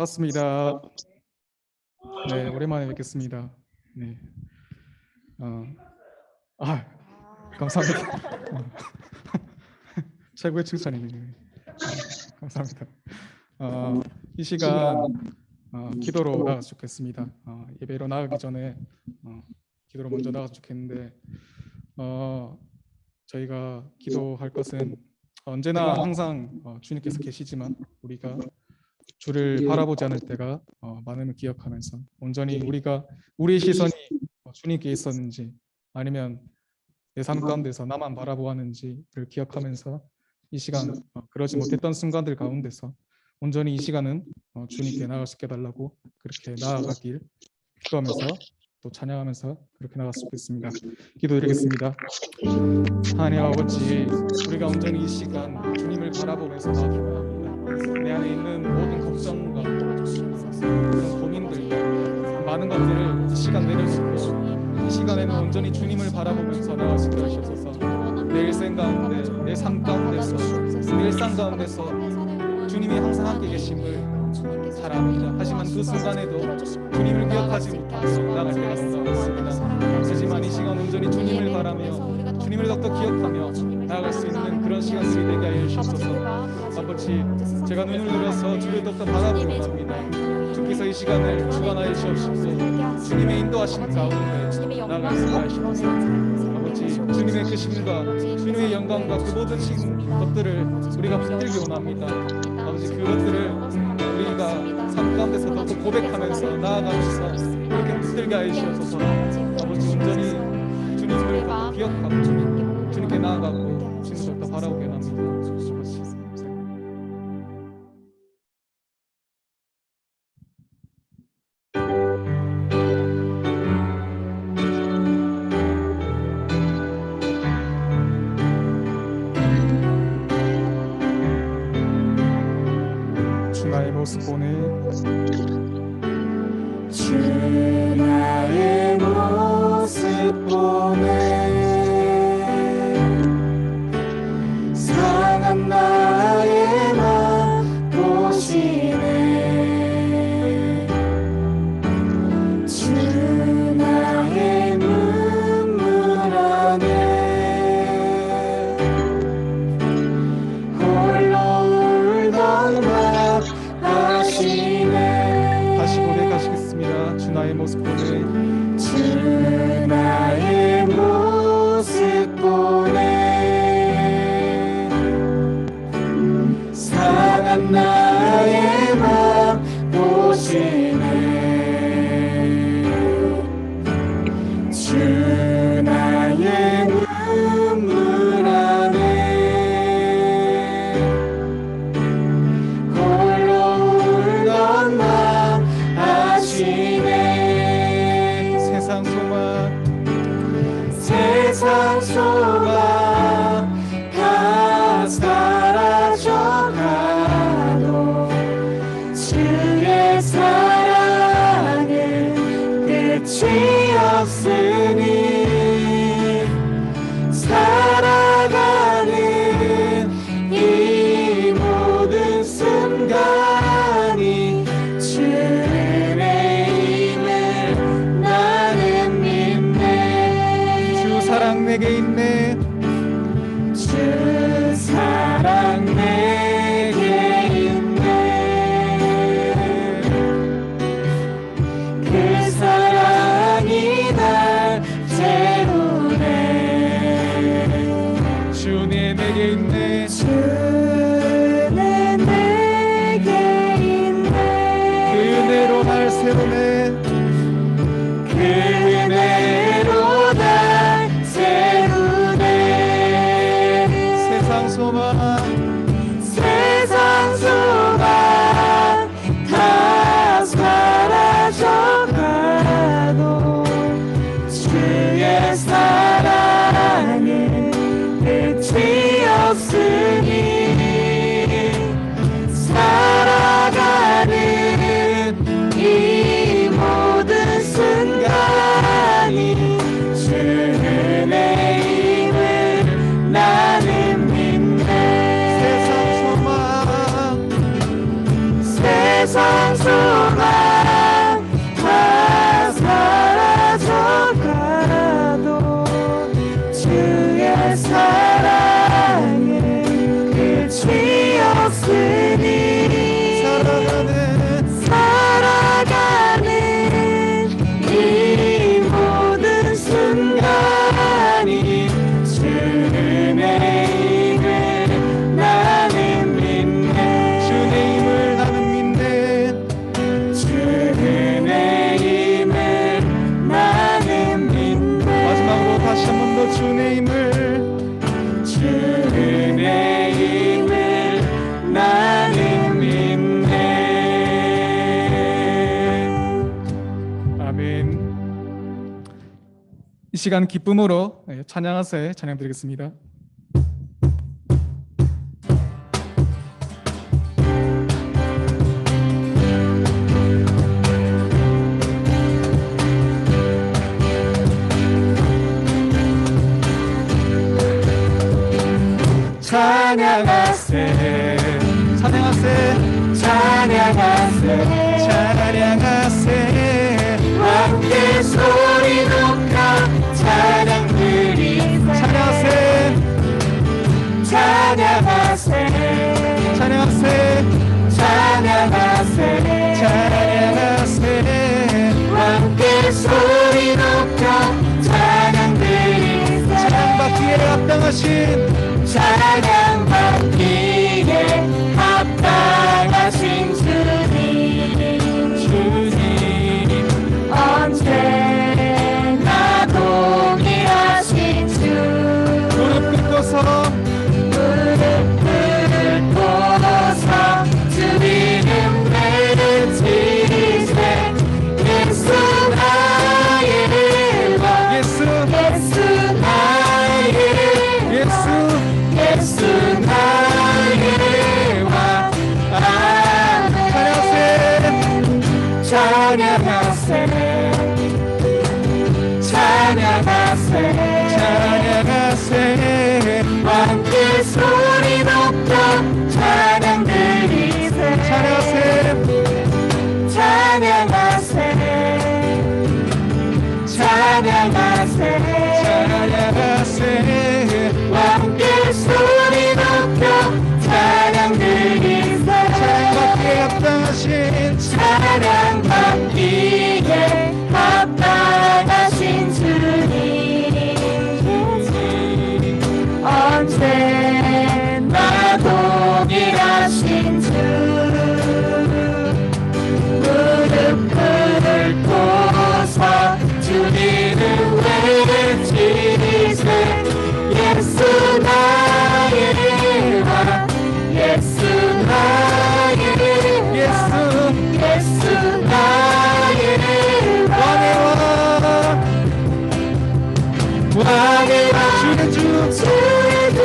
반갑습니다. 네, 오랜만에 뵙겠습니다. 네, 감사합니다. 최고의 칭찬이네요. 감사합니다. 이 시간 기도로 나갔으면 좋겠습니다. 예배로 나가기 전에 기도로 먼저 나갔으면 좋겠는데 저희가 기도할 것은 언제나 항상 주님께서 계시지만 우리가 주를 바라보지 않을 때가 많음을 기억하면서 온전히 우리의 시선이 주님께 있었는지 아니면 내 삶 가운데서 나만 바라보았는지를 기억하면서 이 시간 그러지 못했던 순간들 가운데서 온전히 이 시간은 주님께 나아갈 수 있게 해달라고 그렇게 나아가길 기도하면서 또 찬양하면서 그렇게 나갔으면 좋겠습니다. 기도드리겠습니다. 하나님 아버지, 우리가 온전히 이 시간 주님을 바라보면서 나아가기 원합니다. 내 안에 있는 모든 걱정과 그런 고민들, 많은 것들을 이 시간 내려놓고 이 시간에는 온전히 주님을 바라보면서 나아갈 수 있게 하셔서 내 일생 가운데, 내 삶 가운데서, 내 일상 가운데서 주님이 항상 함께 계심을 잘 압니다. 하지만 그 순간에도 주님을 기억하지 못하고 나갈 때가 있습니다. 하지만 이 시간 온전히 주님을 바라며 주님을 더욱더 기억하며 나아갈 수 있는 그런 시간들이 되게 하여 주옵소서. 아버지, 제가 눈을 들어서 주를 더욱더 바라보려 합니다. 주께서 이 시간을 주관하여 주옵소서. 주님의 인도하심 가운데 나아갈 수 있게 하시옵소서. 아버지, 주님의 크심과 주님의 영광과 그 모든 것들을 우리가 붙들기 원합니다. 아버지, 그것들을 우리가 삶 가운데서 더욱더 고백하면서 나아가면서 그렇게 붙들게 하여 주옵소서. 아버지, 온전히 주님을 더욱더 기억하고 주님께 나아가고 주님을 더욱더 바라보게 합니다. 나의 모습 보내 주 나의 모습 보내 상한 나의 맘 보시네 주 나의 눈물 안에 홀로 울던 맘 하시네. 다시 고백하시겠습니다. 주 나의 모습 보내 주 나의 모습 보내 상한 나의 맘 보시네 주 나의 눈물 안에 세상 소망 다 사라져가도 주의 사랑은 끝이 없으니 살아가는 이 모든 순간이 주의 은혜임을 나는 믿네. 주 사랑 내게 있네. 주 사랑 내게 있네. 그 사랑이 날 채우네. 주는 내게 있네. 주는 내게 있네. 그 은혜로 날 세우네. 그 은혜로 날 세우네. 세상 소망 세상 소망 다 사라져가도 주의 사랑은 끝이 없으니 살아가는 이 모든 소망 다 사라져가도 주의 사랑에 끝이 없으니 살아가는 이 모든 순간이 주의 힘을 나는 믿네. 주의 힘을 나는 믿네. 주의 힘을 나는 믿네. 마지막으로 다시 한 번 더 주의 힘을 나는 믿네. 아멘. 이 시간 기쁨으로 찬양하세 찬양드리겠습니다. 찬양하세 찬양하세 찬양하세 찬양하세 함께 소리 높여 찬양 드리세. 찬양하세 찬양하세 찬양하세 찬양하세 찬양하세 함께 소리 높여 찬양 드리세. 찬양받기에 합당하신 찬양받기에 합당하신 주님 언제나 동일하신 주. 무릎 꿇고서 주 이름 외치세. 예수 나의 왕 예수 예수 나의 예수 예수 나의 왕. 아멘. 찬양하세 찬양하세 찬양하세 함께 소리 높여 찬양 드리세. 찬양하세 찬양하세 찬양하세 찬양하세 함께 소리 높여 찬양 드리세. 찬양받기에 합당하신 찬양받기에 합당하신 주님 언제나 동일하신 주. 무릎 꿇고서 주 이름 외치세. 예수 나의 왕 예수 나의 예수 예수 나의 왕의 왕 왕의 왕 주의 주 주의 주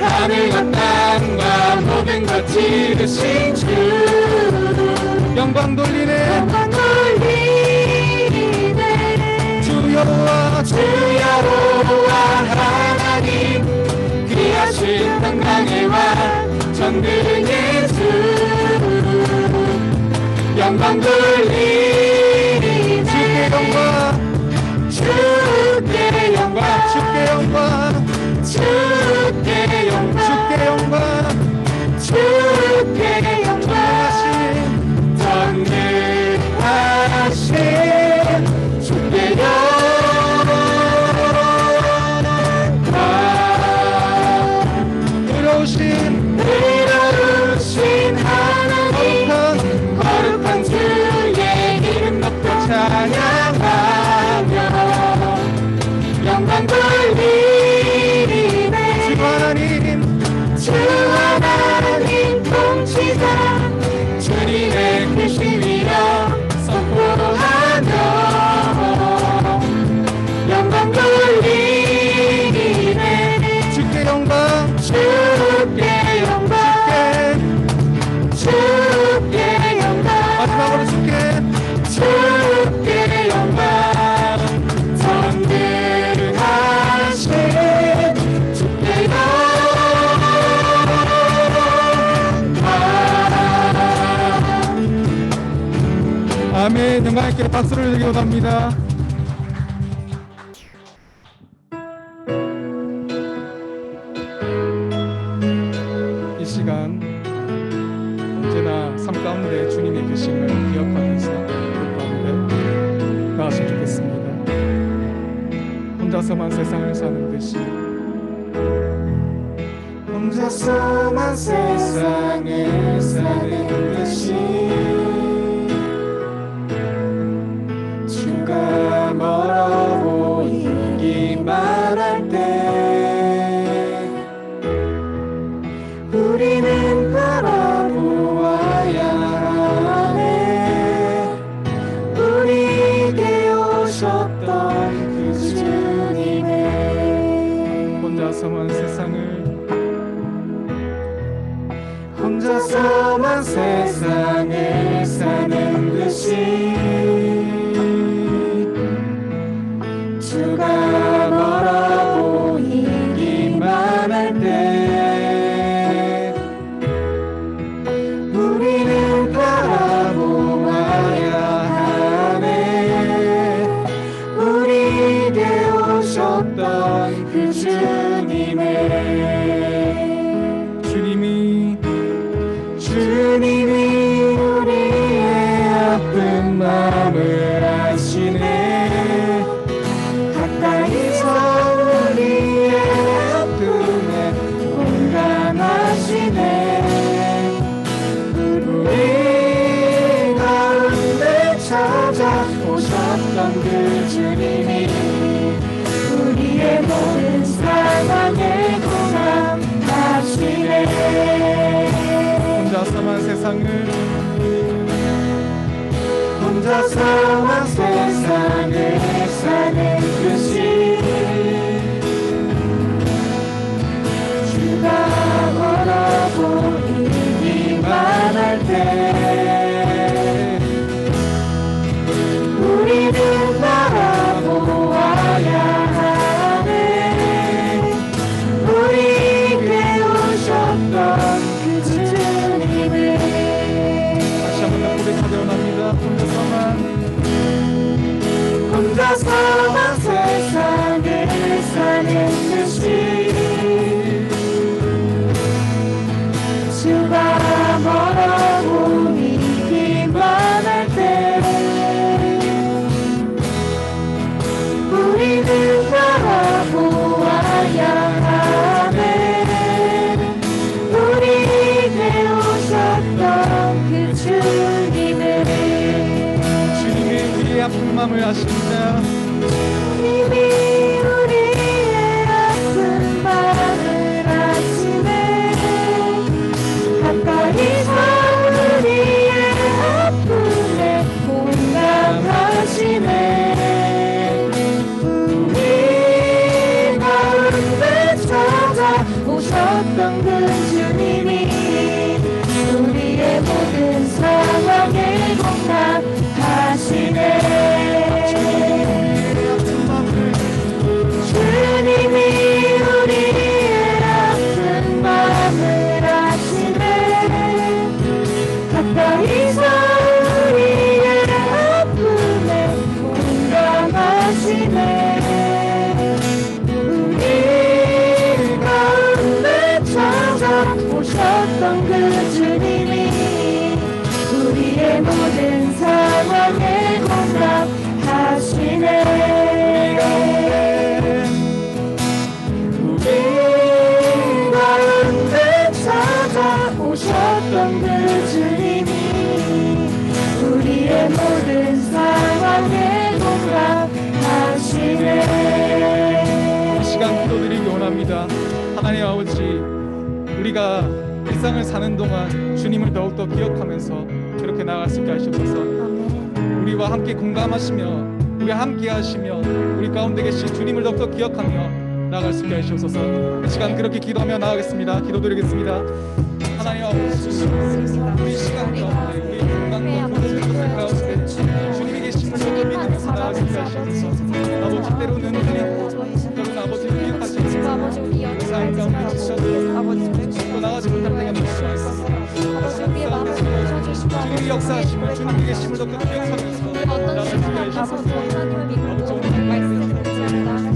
하늘과 땅과 모든 것 지으신 주. 영광 돌리네 영광 돌리네. 주 여호와 주 여호와 하나님 귀하신 평강의 왕 전능의 주. 영광 돌리네. 주께 영광 주께 영광 주께 영광 주께 영광 주께 영광 주께 영광 전능하신 주께 영광. 의로우신 하나님 거룩한 주의 이름 높여 찬양하며 영광 돌리네. 주 하나님 주 하나님 통치자 주님의 크신 위력 선포하며 영광 돌리네. 주께 영광 주께 영광 주께 영광 마지막으로 주께 주께 영광 전능하신 주께 영광. 아멘. 영광께 박수를 드리기 원합니다. 이 시간 언제나 삶 가운데 주님의 계심을 기억하면서 그 가운데 나았으면 좋겠습니다. 혼자서만 세상을 사는 듯이 혼자서만 세상을 사는 듯이 주가 멀어 보이기만 할 때 우리는 바라보아야 하네. 우리에게 오셨던 그 주님의 혼자서만 세상을 혼자서만 세상을 사는 듯이 주가 멀어 보이기만 할 때 우리는 바라보아야 하네. 우리에게 오셨던 그 주님이 우리의 아픈 마음을 아시네. 가까이서 우리의 아픔에 공감하시네. 우리 가운데 찾아오셨던 그 주님이 우리의 모든 상황에 공감하시네. 혼자서만 세상을 사는 듯이 주가 멀어 보이기만 할 때 우리는 바라보아야 하네. 우리에게 오셨던 그 주님을 다시 한번 고백하려 합니다. 혼자서만 세상을 사는 듯이 주가 멀어 보이기만 할 때 우리는 바라보아야 하네. 우리에게 오셨던 그 주님을 우리의 아픈 마음을 아십니다. 주님이 우리의 아픈 마음을 아시네. 가까이서 우리의 아픔에 공감하시네. 우리 가운데 찾아오셨던 그 주님이 우리의 모든 상황에 공감하시네. 주님이 우리의 아픈 마음을 아시네. 가까이서 우리의 아픔에 공감하시네. 우리 가운데 찾아오셨던 그 주님이 우리의 모든 상황에 공감하시네. 우리 가운데 찾아오셨던 그 주님이 우리의 모든 상황에 공감하시네. 이 시간 기도드리기 원합니다. 하나님 아버지, 우리가 일상을 사는 동안 주님을 더욱더 기억하면서 그렇게 나아갈 수 있게 하시옵소서. 우리와 함께 공감하시며 우리와 함께 하시며 우리 가운데 계신 주님을 더욱더 기억하며 나아갈 수 있게 하시옵소서. 이 시간 그렇게 기도하며 나아가겠습니다. 기도드리겠습니다. 하나님 아버지, 우리 시간 가운데 우리 건강과 모든 것을 가운데 주님이 계심을 더욱더 믿으면서 나아갈 수 있게 하시옵소서. 아버지, 때로는 때로는 아버지를 기억하시면서 삶 가운데 지쳐서 또 나가지 못할 때가 많습니다. 주님이 역사하시며 주님이 계심을 더욱더 기억하면서 어떤 시간 가서도 하나님을 믿고 말씀을 듣지 않아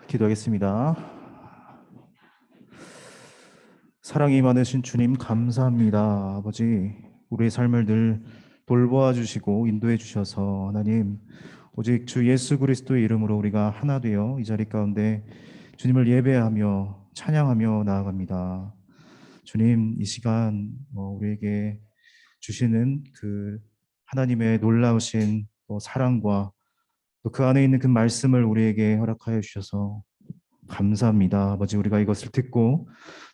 기도하겠습니다. 사랑이 많으신 주님 감사합니다. 아버지, 우리의 삶을 늘 돌보아 주시고 인도해 주셔서 하나님, 오직 주 예수 그리스도의 이름으로 우리가 하나 되어 이 자리 가운데 주님을 예배하며 찬양하며 나아갑니다. 주님, 이 시간 우리에게 주시는 그 하나님의 놀라우신 사랑과 또 그 안에 있는 그 말씀을 우리에게 허락하여 주셔서 감사합니다. 아버지, 우리가 이것을 듣고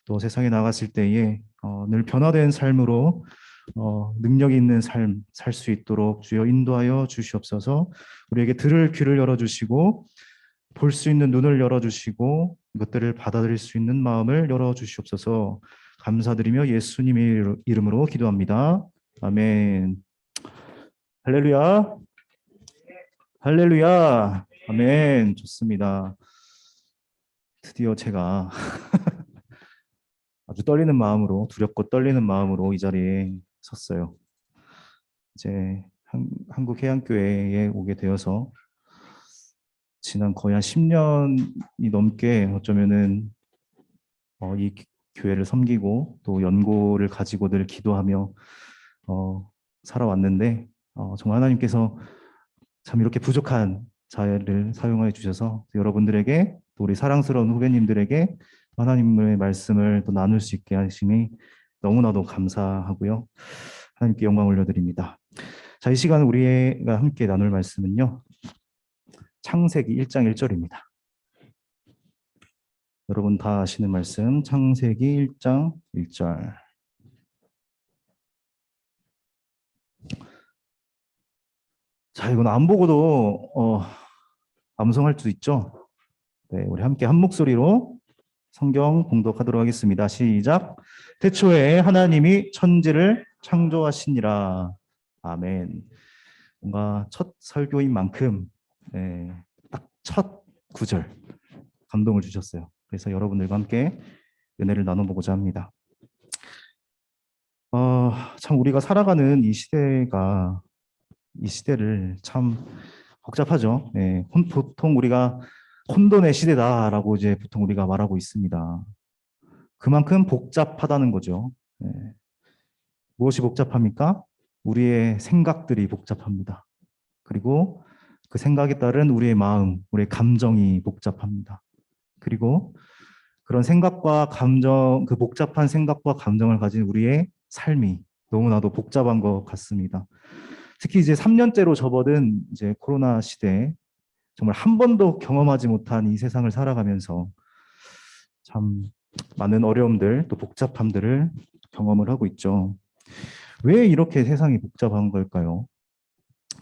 또 세상에 나갔을 때에 늘 변화된 삶으로 능력 있는 삶 살 수 있도록 주여 인도하여 주시옵소서. 우리에게 들을 귀를 열어주시고 볼 수 있는 눈을 열어주시고 이것들을 받아들일 수 있는 마음을 열어주시옵소서. 감사드리며 예수님의 이름으로 기도합니다. 아멘. 할렐루야. 할렐루야. 아멘. 좋습니다. 드디어 제가 아주 떨리는 마음으로, 두렵고 떨리는 마음으로 이 자리에 섰어요. 이제 한국해양교회에 오게 되어서 지난 거의 한 10년이 넘게 어쩌면은 이 교회를 섬기고 또 연고를 가지고 늘 기도하며 살아왔는데 정말 하나님께서 참 이렇게 부족한 자를 사용하여 주셔서 여러분들에게 또 우리 사랑스러운 후배님들에게 하나님의 말씀을 또 나눌 수 있게 하심이 너무나도 감사하고요. 하나님께 영광 올려드립니다. 자, 이 시간 우리가 함께 나눌 말씀은요, 창세기 1장 1절입니다. 여러분 다 아시는 말씀, 창세기 1장 1절. 자, 이건 안 보고도 암송할 수 있죠? 네, 우리 함께 한 목소리로 성경 봉독하도록 하겠습니다. 시작. 태초에 하나님이 천지를 창조하시니라. 아멘. 뭔가 첫 설교인 만큼 딱 첫 구절 감동을 주셨어요. 그래서 여러분들과 함께 은혜를 나눠보고자 합니다. 참 우리가 살아가는 이 시대를 참 복잡하죠. 보통 우리가 혼돈의 시대다라고 이제 보통 우리가 말하고 있습니다. 그만큼 복잡하다는 거죠. 무엇이 복잡합니까? 우리의 생각들이 복잡합니다. 그리고 그 생각에 따른 우리의 마음, 우리의 감정이 복잡합니다. 그리고 그런 생각과 감정, 그 복잡한 생각과 감정을 가진 우리의 삶이 너무나도 복잡한 것 같습니다. 특히 이제 3년째로 접어든 이제 코로나 시대에 정말 한 번도 경험하지 못한 이 세상을 살아가면서 참 많은 어려움들 또 복잡함들을 경험을 하고 있죠. 왜 이렇게 세상이 복잡한 걸까요?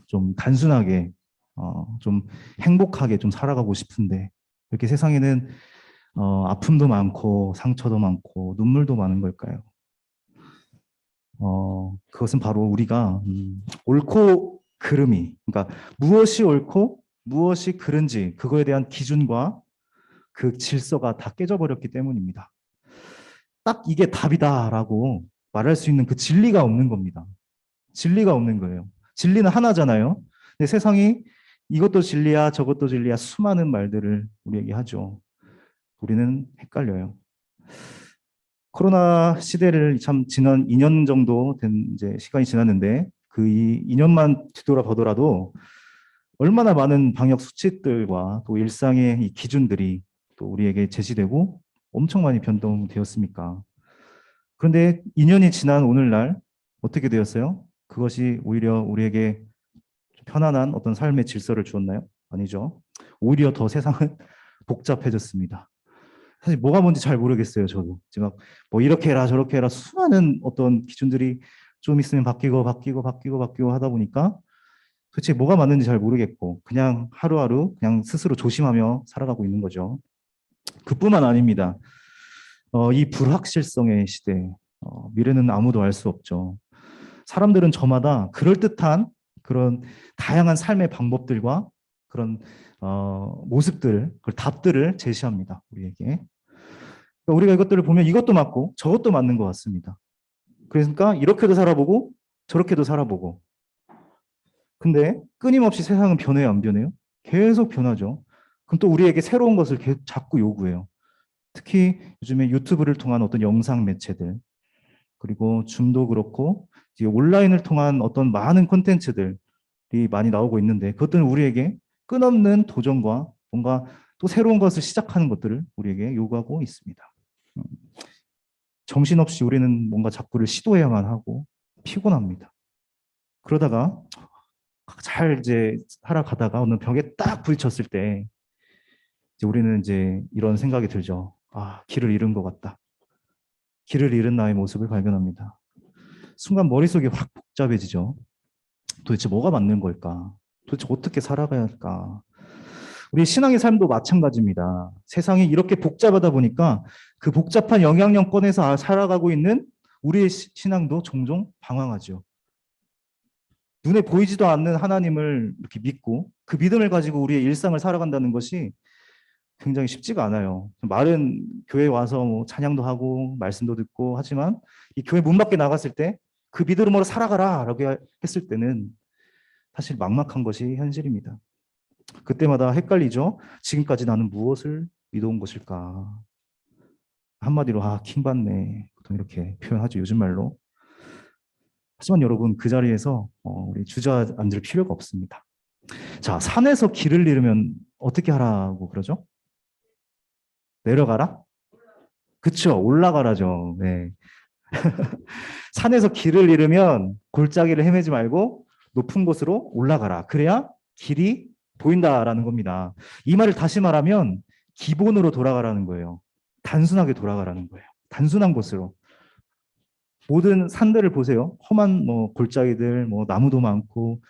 좀 단순하게 좀 행복하게 좀 살아가고 싶은데 이렇게 세상에는 아픔도 많고 상처도 많고 눈물도 많은 걸까요? 그것은 바로 우리가 옳고 그름이, 그러니까 무엇이 옳고 무엇이 그른지 그거에 대한 기준과 그 질서가 다 깨져버렸기 때문입니다. 딱 이게 답이다라고 말할 수 있는 그 진리가 없는 겁니다. 진리가 없는 거예요. 진리는 하나잖아요. 근데 세상이 이것도 진리야 저것도 진리야 수많은 말들을 우리에게 하죠. 우리는 헷갈려요. 코로나 시대를 참 지난 2년 정도 된 이제 시간이 지났는데 그 2년만 뒤돌아보더라도 얼마나 많은 방역 수칙들과 또 일상의 이 기준들이 또 우리에게 제시되고 엄청 많이 변동되었습니까? 그런데 2년이 지난 오늘날 어떻게 되었어요? 그것이 오히려 우리에게 편안한 어떤 삶의 질서를 주었나요? 아니죠. 오히려 더 세상은 복잡해졌습니다. 사실 뭐가 뭔지 잘 모르겠어요. 저도 지금 뭐 이렇게 해라 저렇게 해라 수많은 어떤 기준들이 좀 있으면 바뀌고 하다 보니까 도대체 뭐가 맞는지 잘 모르겠고 그냥 하루하루 그냥 스스로 조심하며 살아가고 있는 거죠. 그뿐만 아닙니다. 이 불확실성의 시대, 미래는 아무도 알 수 없죠. 사람들은 저마다 그럴듯한 그런 다양한 삶의 방법들과 그런 모습들, 그 답들을 제시합니다. 우리에게. 그러니까 우리가 이것들을 보면 이것도 맞고 저것도 맞는 것 같습니다. 그러니까 이렇게도 살아보고 저렇게도 살아보고. 근데 끊임없이 세상은 변해요, 안 변해요? 계속 변하죠. 그럼 또 우리에게 새로운 것을 자꾸 요구해요. 특히 요즘에 유튜브를 통한 어떤 영상 매체들, 그리고 줌도 그렇고 이제 온라인을 통한 어떤 많은 콘텐츠들이 많이 나오고 있는데 그것들은 우리에게 끝없는 도전과 뭔가 또 새로운 것을 시작하는 것들을 우리에게 요구하고 있습니다. 정신없이 우리는 뭔가 자꾸를 시도해야만 하고 피곤합니다. 그러다가 잘 이제 살아가다가 어느 벽에 딱 부딪혔을 때 이제 우리는 이제 이런 생각이 들죠. 아, 길을 잃은 것 같다. 길을 잃은 나의 모습을 발견합니다. 순간 머릿속이 확 복잡해지죠. 도대체 뭐가 맞는 걸까? 도대체 어떻게 살아가야 할까? 우리 신앙의 삶도 마찬가지입니다. 세상이 이렇게 복잡하다 보니까 그 복잡한 영향력권에서 살아가고 있는 우리의 신앙도 종종 방황하죠. 눈에 보이지도 않는 하나님을 이렇게 믿고 그 믿음을 가지고 우리의 일상을 살아간다는 것이 굉장히 쉽지가 않아요. 말은 교회에 와서 뭐 찬양도 하고 말씀도 듣고 하지만 이 교회 문 밖에 나갔을 때 그 믿음으로 살아가라라고 했을 때는 사실 막막한 것이 현실입니다. 그때마다 헷갈리죠. 지금까지 나는 무엇을 믿어온 것일까? 한마디로 킹받네. 보통 이렇게 표현하죠. 요즘 말로. 하지만 여러분 그 자리에서 우리 주저앉을 필요가 없습니다. 자, 산에서 길을 잃으면 어떻게 하라고 그러죠? 내려가라? 그쵸, 올라가라죠. 네. 산에서 길을 잃으면 골짜기를 헤매지 말고 높은 곳으로 올라가라. 그래야 길이 보인다라는 겁니다. 이 말을 다시 말하면 기본으로 돌아가라는 거예요. 단순하게 돌아가라는 거예요. 단순한 곳으로. 모든 산들을 보세요. 험한 뭐 골짜기들, 뭐 나무도 많고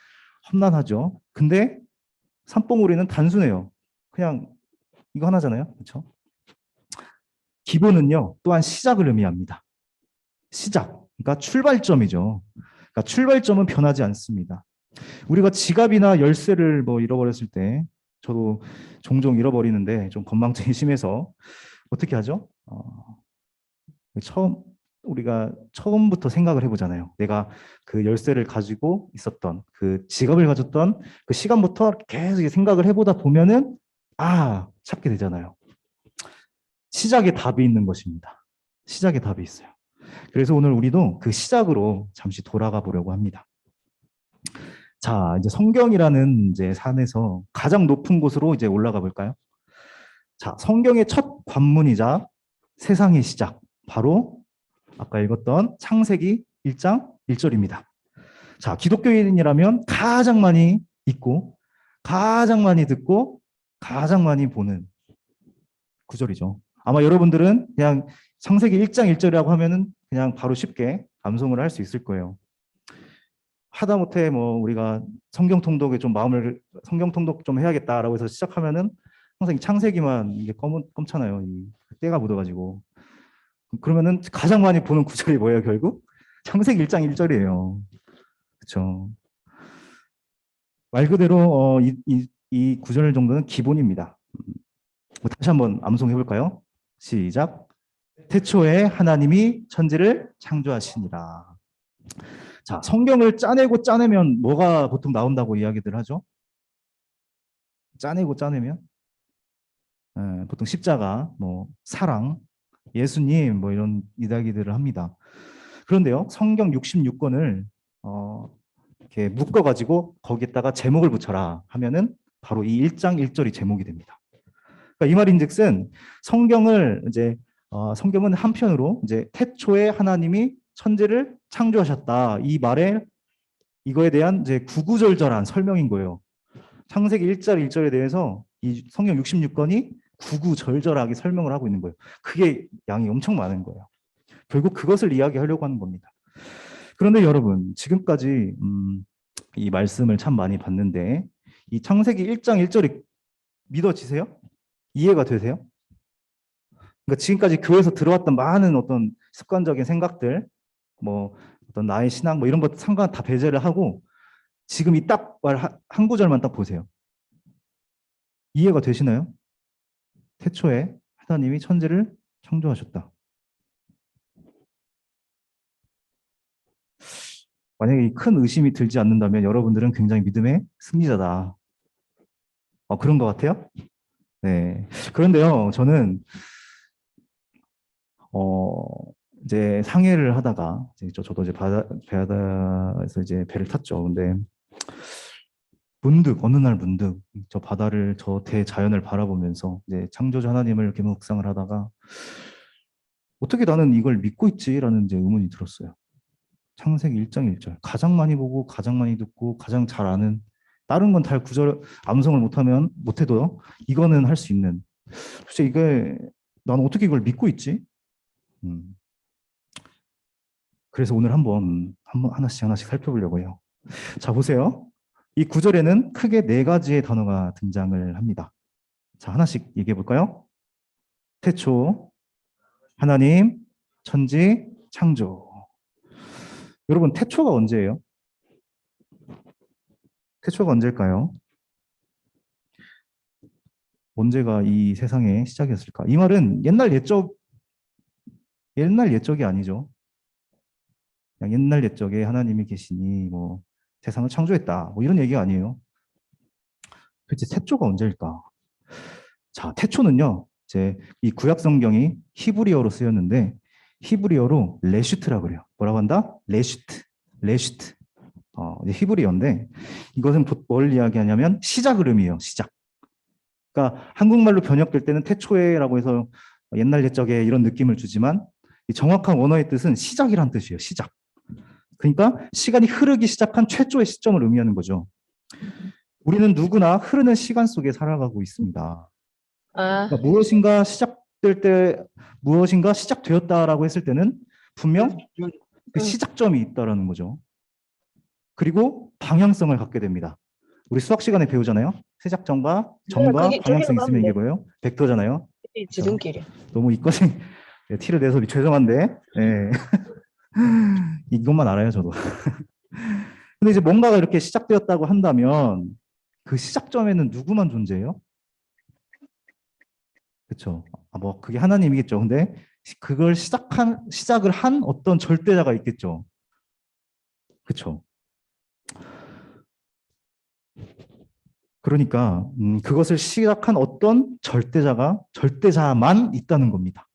험난하죠. 근데 산봉우리는 단순해요. 그냥 이거 하나잖아요. 그렇죠? 기본은요, 또한 시작을 의미합니다. 시작. 그러니까 출발점이죠. 그러니까 출발점은 변하지 않습니다. 우리가 지갑이나 열쇠를 뭐 잃어버렸을 때 저도 종종 잃어버리는데 좀 건망증이 심해서 어떻게 하죠? 우리가 처음부터 생각을 해보잖아요. 내가 그 열쇠를 가지고 있었던 그 지갑을 가졌던 그 시간부터 계속 생각을 해보다 보면은 찾게 되잖아요. 시작에 답이 있는 것입니다. 시작에 답이 있어요. 그래서 오늘 우리도 그 시작으로 잠시 돌아가 보려고 합니다. 자, 이제 성경이라는 이제 산에서 가장 높은 곳으로 이제 올라가 볼까요? 자, 성경의 첫 관문이자 세상의 시작, 바로 아까 읽었던 창세기 1장 1절입니다. 자, 기독교인이라면 가장 많이 읽고, 가장 많이 듣고, 가장 많이 보는 구절이죠. 아마 여러분들은 그냥 창세기 1장 1절이라고 하면은 그냥 바로 쉽게 암송을 할 수 있을 거예요. 하다못해 뭐 우리가 성경 통독에 좀 성경 통독 좀 해야겠다라고 해서 시작하면은 항상 이 창세기만 이게 검잖아요. 이 때가 묻어가지고. 그러면은 가장 많이 보는 구절이 뭐예요, 결국? 창세기 1장 1절이에요. 그렇죠. 말 그대로 이 구절 정도는 기본입니다. 다시 한번 암송해 볼까요? 시작. 태초에 하나님이 천지를 창조하시니라. 자, 성경을 짜내고 짜내면 뭐가 보통 나온다고 이야기들 하죠? 짜내면 보통 십자가, 뭐 사랑, 예수님 뭐 이런 이야기들을 합니다. 그런데요, 성경 66권을 이렇게 묶어가지고 거기에다가 제목을 붙여라 하면은 바로 이 1장 1절이 제목이 됩니다. 그러니까 이 말인즉슨 성경을 이제 성경은 한편으로 이제 태초에 하나님이 천지를 창조하셨다. 이 말에 이거에 대한 이제 구구절절한 설명인 거예요. 창세기 1절 1절에 대해서 이 성경 66권이 구구절절하게 설명을 하고 있는 거예요. 그게 양이 엄청 많은 거예요. 결국 그것을 이야기하려고 하는 겁니다. 그런데 여러분, 지금까지 이 말씀을 참 많이 봤는데 이 창세기 1장 1절이 믿어지세요? 이해가 되세요? 그러니까 지금까지 교회에서 들어왔던 많은 어떤 습관적인 생각들, 뭐 어떤 나의 신앙 뭐 이런 것 상관 다 배제를 하고 지금 이 딱 말 한 구절만 딱 보세요. 이해가 되시나요? 태초에 하나님이 천지를 창조하셨다. 만약에 이 큰 의심이 들지 않는다면 여러분들은 굉장히 믿음의 승리자다. 그런 것 같아요? 네. 그런데요, 저는 이제 상해를 하다가 이제 저도 이제 바다에서 이제 배를 탔죠. 근데 문득 어느 날 문득 저 바다를 저 대자연을 바라보면서 이제 창조주 하나님을 이렇게 묵상을 하다가 어떻게 나는 이걸 믿고 있지라는 이제 의문이 들었어요. 창세기 1장 1절 가장 많이 보고 가장 많이 듣고 가장 잘 아는 다른 건 다 구절 암송을 못해도 이거는 할 수 있는 도대체 이게 나는 어떻게 이걸 믿고 있지? 그래서 오늘 한번 하나씩 살펴보려고 해요. 자, 보세요. 이 구절에는 크게 네 가지의 단어가 등장을 합니다. 자, 하나씩 얘기해 볼까요? 태초, 하나님, 천지, 창조. 여러분, 태초가 언제예요? 태초가 언제일까요? 언제가 이 세상의 시작이었을까? 이 말은 옛날 옛적이 아니죠. 그냥 옛날 옛적에 하나님이 계시니 뭐 세상을 창조했다. 뭐 이런 얘기가 아니에요. 도대체 태초가 언제일까? 자, 태초는요. 이제 이 구약 성경이 히브리어로 쓰였는데 히브리어로 레슈트라고 그래요. 뭐라고 한다? 레슈트. 레슈트. 이제 히브리어인데 이것은 뭘 이야기하냐면 시작 흐름이에요. 시작. 그러니까 한국말로 번역될 때는 태초에라고 해서 옛날 옛적에 이런 느낌을 주지만 이 정확한 원어의 뜻은 시작이란 뜻이에요. 시작. 그러니까 시간이 흐르기 시작한 최초의 시점을 의미하는 거죠. 우리는 누구나 흐르는 시간 속에 살아가고 있습니다. 그러니까 무엇인가 시작되었다라고 했을 때는 분명 그 시작점이 있다라는 거죠. 그리고 방향성을 갖게 됩니다. 우리 수학 시간에 배우잖아요. 시작점과 점과 방향성 있으면 이게 뭐예요? 벡터잖아요. 지름길이야. 너무 이것이 티를 내서 죄송한데 네. 이것만 알아요 저도. 근데 이제 뭔가가 이렇게 시작되었다고 한다면 그 시작점에는 누구만 존재해요? 그렇죠. 뭐 그게 하나님이겠죠. 근데 그걸 시작을 한 어떤 절대자가 있겠죠. 그렇죠. 그러니까 그것을 시작한 어떤 절대자만 있다는 겁니다.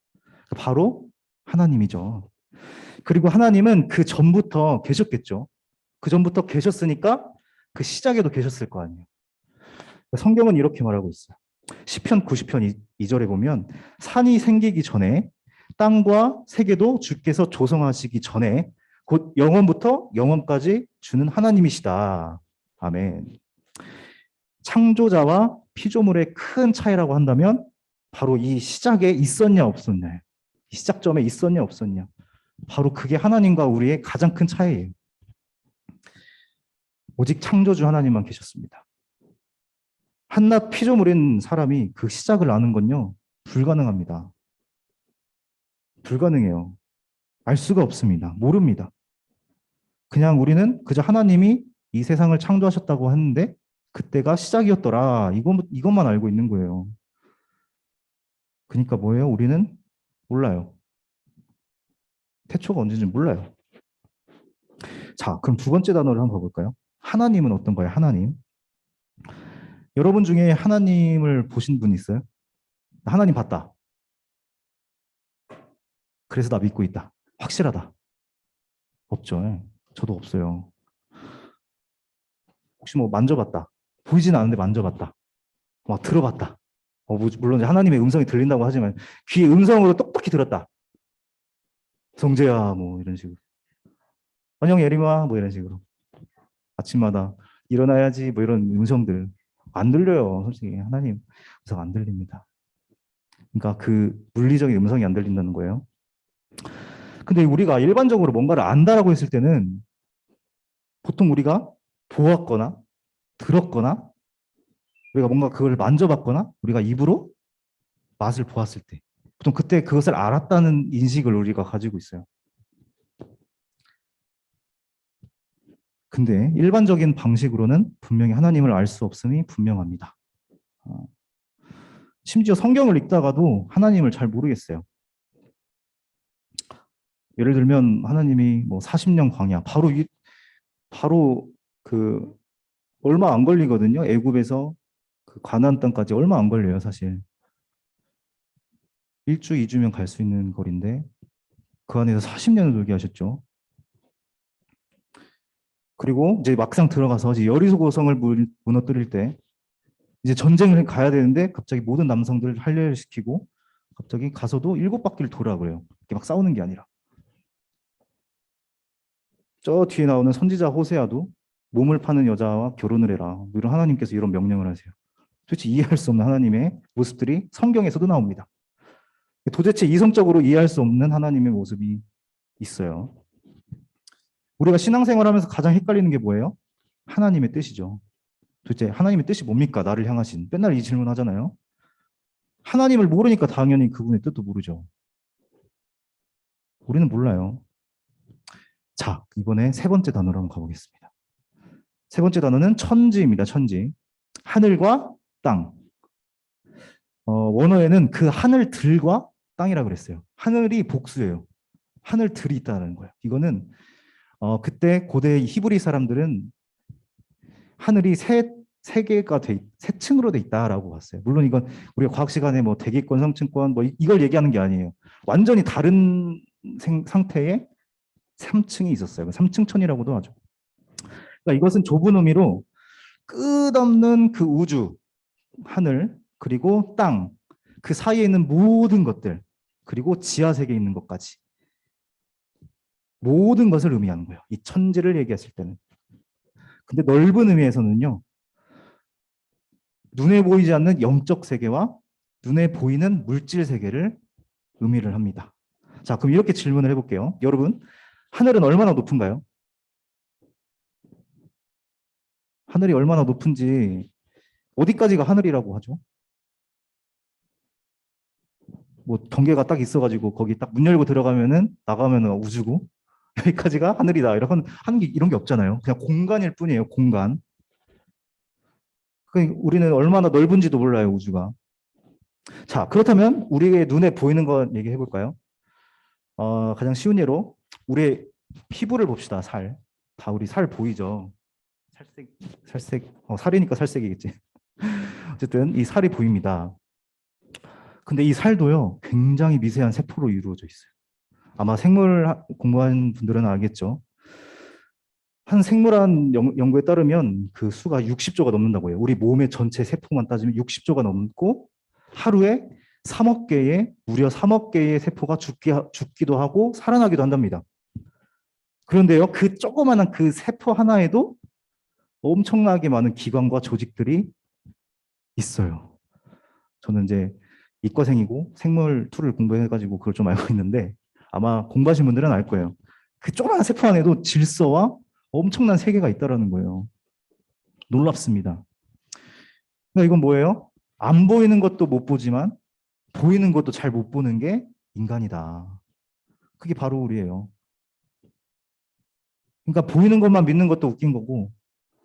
바로 하나님이죠. 그리고 하나님은 그 전부터 계셨겠죠. 그 전부터 계셨으니까 그 시작에도 계셨을 거 아니에요. 성경은 이렇게 말하고 있어요. 시편 90편 2절에 보면 산이 생기기 전에 땅과 세계도 주께서 조성하시기 전에 곧 영원부터 영원까지 주는 하나님이시다. 아멘. 창조자와 피조물의 큰 차이라고 한다면 바로 이 시작에 있었냐 없었냐, 이 시작점에 있었냐 없었냐, 바로 그게 하나님과 우리의 가장 큰 차이예요. 오직 창조주 하나님만 계셨습니다. 한낱 피조물인 사람이 그 시작을 아는 건요 불가능합니다. 불가능해요. 알 수가 없습니다. 모릅니다. 그냥 우리는 그저 하나님이 이 세상을 창조하셨다고 하는데 그때가 시작이었더라. 이것만 알고 있는 거예요. 그러니까 뭐예요? 우리는 몰라요. 태초가 언제인지 몰라요. 자, 그럼 두 번째 단어를 한번 봐볼까요? 하나님은 어떤 거예요? 하나님. 여러분 중에 하나님을 보신 분 있어요? 하나님 봤다. 그래서 나 믿고 있다. 확실하다. 없죠. 저도 없어요. 혹시 뭐 만져봤다. 보이진 않는데 만져봤다. 막 들어봤다. 물론 하나님의 음성이 들린다고 하지만 귀에 음성으로 똑똑히 들었다. 성재야 뭐 이런 식으로. 안녕 예림아 뭐 이런 식으로. 아침마다 일어나야지 뭐 이런 음성들 안 들려요. 솔직히 하나님 음성 안 들립니다. 그러니까 그 물리적인 음성이 안 들린다는 거예요. 근데 우리가 일반적으로 뭔가를 안다라고 했을 때는 보통 우리가 보았거나 들었거나 우리가 뭔가 그걸 만져봤거나 우리가 입으로 맛을 보았을 때 보통 그때 그것을 알았다는 인식을 우리가 가지고 있어요. 근데 일반적인 방식으로는 분명히 하나님을 알 수 없음이 분명합니다. 심지어 성경을 읽다가도 하나님을 잘 모르겠어요. 예를 들면 하나님이 뭐 40년 광야 바로 그 얼마 안 걸리거든요. 애굽에서 그 가나안 땅까지 얼마 안 걸려요, 사실. 1주, 2주면 갈 수 있는 거리인데 그 안에서 40년을 놀게 하셨죠. 그리고 이제 막상 들어가서 이제 여리고 성을 무너뜨릴 때 이제 전쟁을 가야 되는데 갑자기 모든 남성들을 할례시키고 갑자기 가서도 7바퀴를 돌아 그래요. 이렇게 막 싸우는 게 아니라. 저 뒤에 나오는 선지자 호세아도 몸을 파는 여자와 결혼을 해라. 이런 하나님께서 이런 명령을 하세요. 도대체 이해할 수 없는 하나님의 모습들이 성경에서도 나옵니다. 도대체 이성적으로 이해할 수 없는 하나님의 모습이 있어요. 우리가 신앙생활하면서 가장 헷갈리는 게 뭐예요? 하나님의 뜻이죠. 도대체 하나님의 뜻이 뭡니까? 나를 향하신. 맨날 이 질문 하잖아요. 하나님을 모르니까 당연히 그분의 뜻도 모르죠. 우리는 몰라요. 자, 이번에 세 번째 단어로 한번 가보겠습니다. 세 번째 단어는 천지입니다. 천지. 하늘과 땅. 원어에는 그 하늘들과 땅이라 그랬어요. 하늘이 복수예요. 하늘들이 있다는 거예요. 이거는 그때 고대 히브리 사람들은 하늘이 세 개가 세 층으로 돼 있다라고 봤어요. 물론 이건 우리가 과학 시간에 뭐 대기권, 성층권 뭐 이걸 얘기하는 게 아니에요. 완전히 다른 상태의 3층이 있었어요. 3층천이라고도 하죠. 그러니까 이것은 좁은 의미로 끝없는 그 우주, 하늘, 그리고 땅, 그 사이에 있는 모든 것들, 그리고 지하 세계에 있는 것까지 모든 것을 의미하는 거예요. 이 천지를 얘기했을 때는. 근데 넓은 의미에서는요. 눈에 보이지 않는 영적 세계와 눈에 보이는 물질 세계를 의미를 합니다. 자, 그럼 이렇게 질문을 해볼게요. 여러분, 하늘은 얼마나 높은가요? 하늘이 얼마나 높은지 어디까지가 하늘이라고 하죠? 뭐 경계가 딱 있어가지고 거기 딱 문 열고 들어가면은 나가면은 우주고 여기까지가 하늘이다. 이런 게 없잖아요. 그냥 공간일 뿐이에요. 공간. 우리는 얼마나 넓은지도 몰라요. 우주가. 자, 그렇다면 우리의 눈에 보이는 거 얘기해 볼까요? 가장 쉬운 예로 우리의 피부를 봅시다. 살. 다 우리 살 보이죠? 살색. 살이니까 살색이겠지. 어쨌든 이 살이 보입니다. 근데 이 살도요, 굉장히 미세한 세포로 이루어져 있어요. 아마 생물 공부한 분들은 알겠죠. 한 생물학 연구에 따르면 그 수가 60조가 넘는다고 해요. 우리 몸의 전체 세포만 따지면 60조가 넘고 하루에 무려 3억 개의 세포가 죽기도 하고 살아나기도 한답니다. 그런데요, 그 조그마한 그 세포 하나에도 엄청나게 많은 기관과 조직들이 있어요. 저는 이제 이과생이고 생물 2를 공부해가지고 그걸 좀 알고 있는데 아마 공부하신 분들은 알 거예요. 그 조그마한 세포 안에도 질서와 엄청난 세계가 있다라는 거예요. 놀랍습니다. 그러니까 이건 뭐예요? 안 보이는 것도 못 보지만 보이는 것도 잘 못 보는 게 인간이다. 그게 바로 우리예요. 그러니까 보이는 것만 믿는 것도 웃긴 거고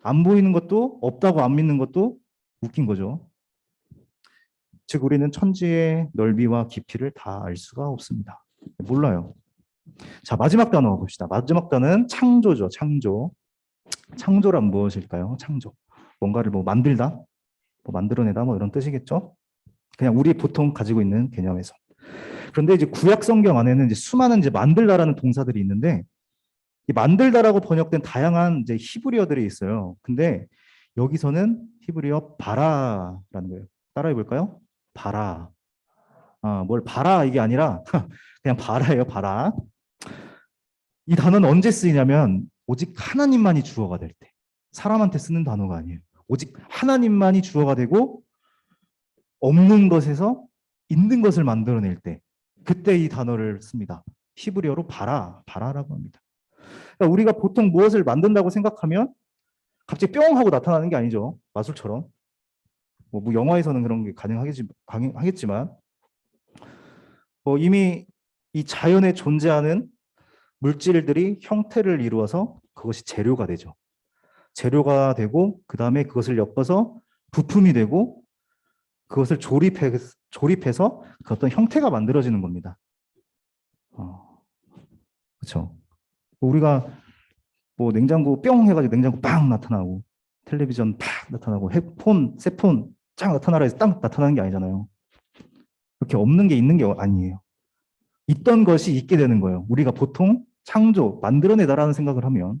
안 보이는 것도 없다고 안 믿는 것도 웃긴 거죠. 즉 우리는 천지의 넓이와 깊이를 다 알 수가 없습니다. 몰라요. 자, 마지막 단어 봅시다. 마지막 단어는 창조죠. 창조. 창조란 무엇일까요? 창조. 뭔가를 뭐 만들다, 뭐 만들어내다 뭐 이런 뜻이겠죠? 그냥 우리 보통 가지고 있는 개념에서. 그런데 이제 구약 성경 안에는 이제 수많은 이제 만들다라는 동사들이 있는데 이 만들다라고 번역된 다양한 이제 히브리어들이 있어요. 근데 여기서는 히브리어 바라라는 거예요. 따라해 볼까요? 바라. 뭘 바라 이게 아니라 그냥 바라예요, 바라. 이 단어는 언제 쓰이냐면 오직 하나님만이 주어가 될 때. 사람한테 쓰는 단어가 아니에요. 오직 하나님만이 주어가 되고 없는 것에서 있는 것을 만들어낼 때 그때 이 단어를 씁니다. 히브리어로 바라라고 합니다. 그러니까 우리가 보통 무엇을 만든다고 생각하면 갑자기 뿅 하고 나타나는 게 아니죠. 마술처럼. 뭐 영화에서는 그런 게 가능하겠지만 이미 이 자연에 존재하는 물질들이 형태를 이루어서 그것이 재료가 되죠. 재료가 되고 그 다음에 그것을 엮어서 부품이 되고 그것을 조립해서 그 어떤 형태가 만들어지는 겁니다. 그렇죠. 우리가 뭐 냉장고 뿅 해가지고 냉장고 빵 나타나고 텔레비전 팍 나타나고 새폰 쫙 나타나라 해서 딱 나타나는 게 아니잖아요. 그렇게 없는 게 있는 게 아니에요. 있던 것이 있게 되는 거예요. 우리가 보통 창조, 만들어내다라는 생각을 하면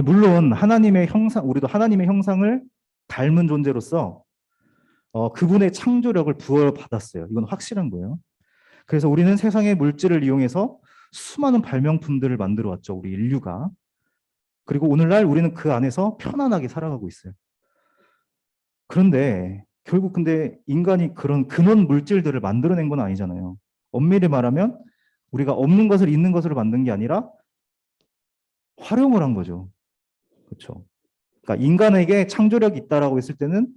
물론 하나님의 형상, 우리도 하나님의 형상을 닮은 존재로서 그분의 창조력을 부여받았어요. 이건 확실한 거예요. 그래서 우리는 세상의 물질을 이용해서 수많은 발명품들을 만들어 왔죠. 우리 인류가. 그리고 오늘날 우리는 그 안에서 편안하게 살아가고 있어요. 그런데 결국 근데 인간이 그런 근원 물질들을 만들어낸 건 아니잖아요. 엄밀히 말하면 우리가 없는 것을 있는 것으로 만든 게 아니라 활용을 한 거죠. 그렇죠. 그러니까 인간에게 창조력이 있다라고 했을 때는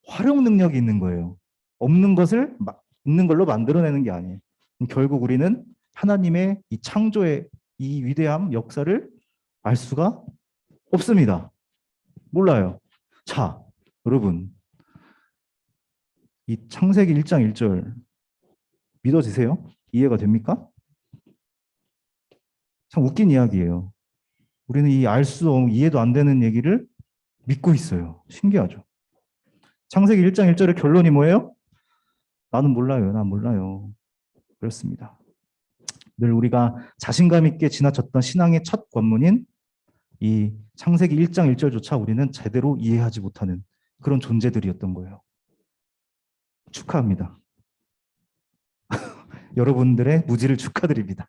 활용 능력이 있는 거예요. 없는 것을 있는 걸로 만들어내는 게 아니에요. 결국 우리는 하나님의 이 창조의 이 위대함, 역사를 알 수가 없습니다. 몰라요. 자, 여러분. 이 창세기 1장 1절 믿어지세요? 이해가 됩니까? 참 웃긴 이야기예요. 우리는 이 알 수 없고 이해도 안 되는 얘기를 믿고 있어요. 신기하죠. 창세기 1장 1절의 결론이 뭐예요? 나는 몰라요. 난 몰라요. 그렇습니다. 늘 우리가 자신감 있게 지나쳤던 신앙의 첫 관문인 이 창세기 1장 1절조차 우리는 제대로 이해하지 못하는 그런 존재들이었던 거예요. 축하합니다. 여러분들의 무지를 축하드립니다.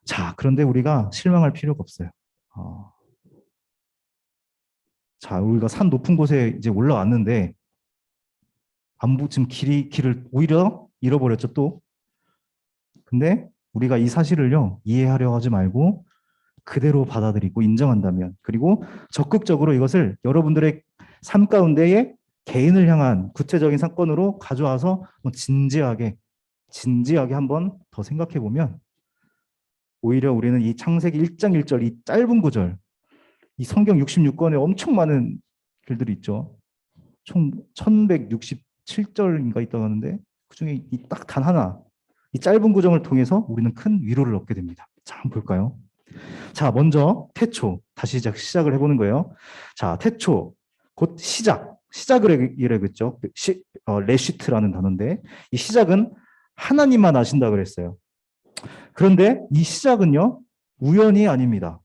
자, 그런데 우리가 실망할 필요가 없어요. 자, 우리가 산 높은 곳에 이제 올라왔는데 지금 길을 오히려 잃어버렸죠, 또. 근데 우리가 이 사실을요, 이해하려 하지 말고 그대로 받아들이고 인정한다면, 그리고 적극적으로 이것을 여러분들의 삶 가운데에 개인을 향한 구체적인 사건으로 가져와서 진지하게 한번 더 생각해 보면 오히려 우리는 이 창세기 1장 1절 이 짧은 구절, 이 성경 66권에 엄청 많은 글들이 있죠. 총 1167절인가 있다고 하는데 그중에 이 딱 단 하나, 이 짧은 구절을 통해서 우리는 큰 위로를 얻게 됩니다. 자, 한번 볼까요? 자, 먼저 태초, 다시 시작을 해보는 거예요. 자, 태초, 곧 시작을 이라고했죠. 레시트라는 단어인데 이 시작은 하나님만 아신다 그랬어요. 그런데 이 시작은요, 우연이 아닙니다.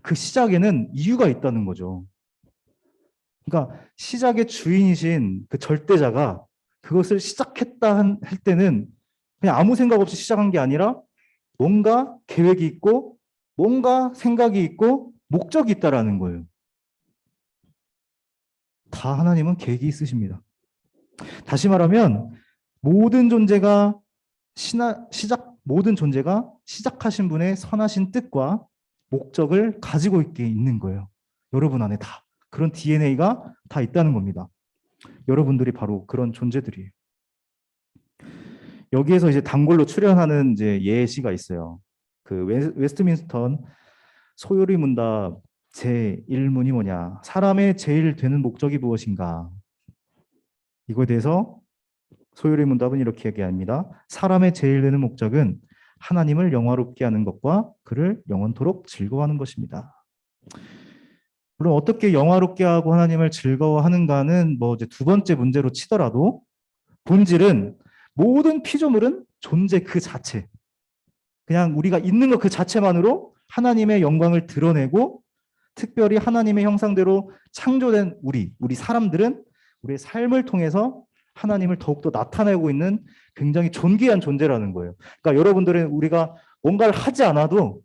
그 시작에는 이유가 있다는 거죠. 그러니까 시작의 주인이신 그 절대자가 그것을 시작했다 할 때는 그냥 아무 생각 없이 시작한 게 아니라 뭔가 계획이 있고 뭔가 생각이 있고 목적이 있다라는 거예요. 다 하나님은 계획이 있으십니다. 다시 말하면 모든 존재가 시작하신 분의 선하신 뜻과 목적을 가지고 있는 거예요. 여러분 안에 다 그런 DNA가 다 있다는 겁니다. 여러분들이 바로 그런 존재들이에요. 여기에서 이제 단골로 출연하는 이제 예시가 있어요. 그 웨스트민스턴 소요리 문답 제1문이 뭐냐? 사람의 제일 되는 목적이 무엇인가? 이거에 대해서 소요리 문답은 이렇게 얘기합니다. 사람의 제일 되는 목적은 하나님을 영화롭게 하는 것과 그를 영원토록 즐거워하는 것입니다. 물론 어떻게 영화롭게 하고 하나님을 즐거워하는가는 뭐 이제 두 번째 문제로 치더라도 본질은 모든 피조물은 존재 그 자체, 그냥 우리가 있는 것 그 자체만으로 하나님의 영광을 드러내고 특별히 하나님의 형상대로 창조된 우리 사람들은 우리의 삶을 통해서 하나님을 더욱더 나타내고 있는 굉장히 존귀한 존재라는 거예요. 그러니까 여러분들은 우리가 뭔가를 하지 않아도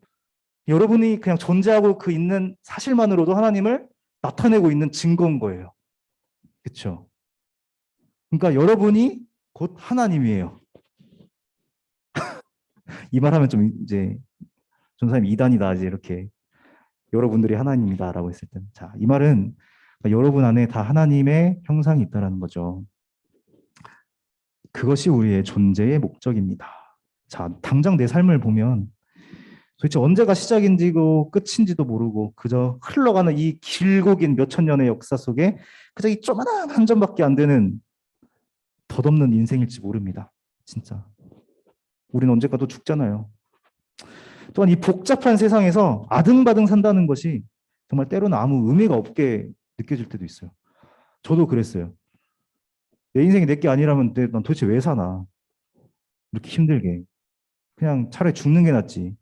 여러분이 그냥 존재하고 그 있는 사실만으로도 하나님을 나타내고 있는 증거인 거예요. 그렇죠? 그러니까 여러분이 곧 하나님이에요. 이 말하면 좀 이제 전사님 이단이다 이제 이렇게 여러분들이 하나님이다라고 했을 때, 자, 이 말은 여러분 안에 다 하나님의 형상이 있다라는 거죠. 그것이 우리의 존재의 목적입니다. 자, 당장 내 삶을 보면 도대체 언제가 시작인지고 끝인지도 모르고 그저 흘러가는 이 길고 긴 몇천 년의 역사 속에 그저 이 조그만한 한 점밖에 안 되는 덧없는 인생일지 모릅니다. 진짜. 우리는 언젠가 또 죽잖아요. 또한 이 복잡한 세상에서 아등바등 산다는 것이 정말 때로는 아무 의미가 없게 느껴질 때도 있어요. 저도 그랬어요. 내 인생이 내 게 아니라면 난 도대체 왜 사나? 이렇게 힘들게. 그냥 차라리 죽는 게 낫지.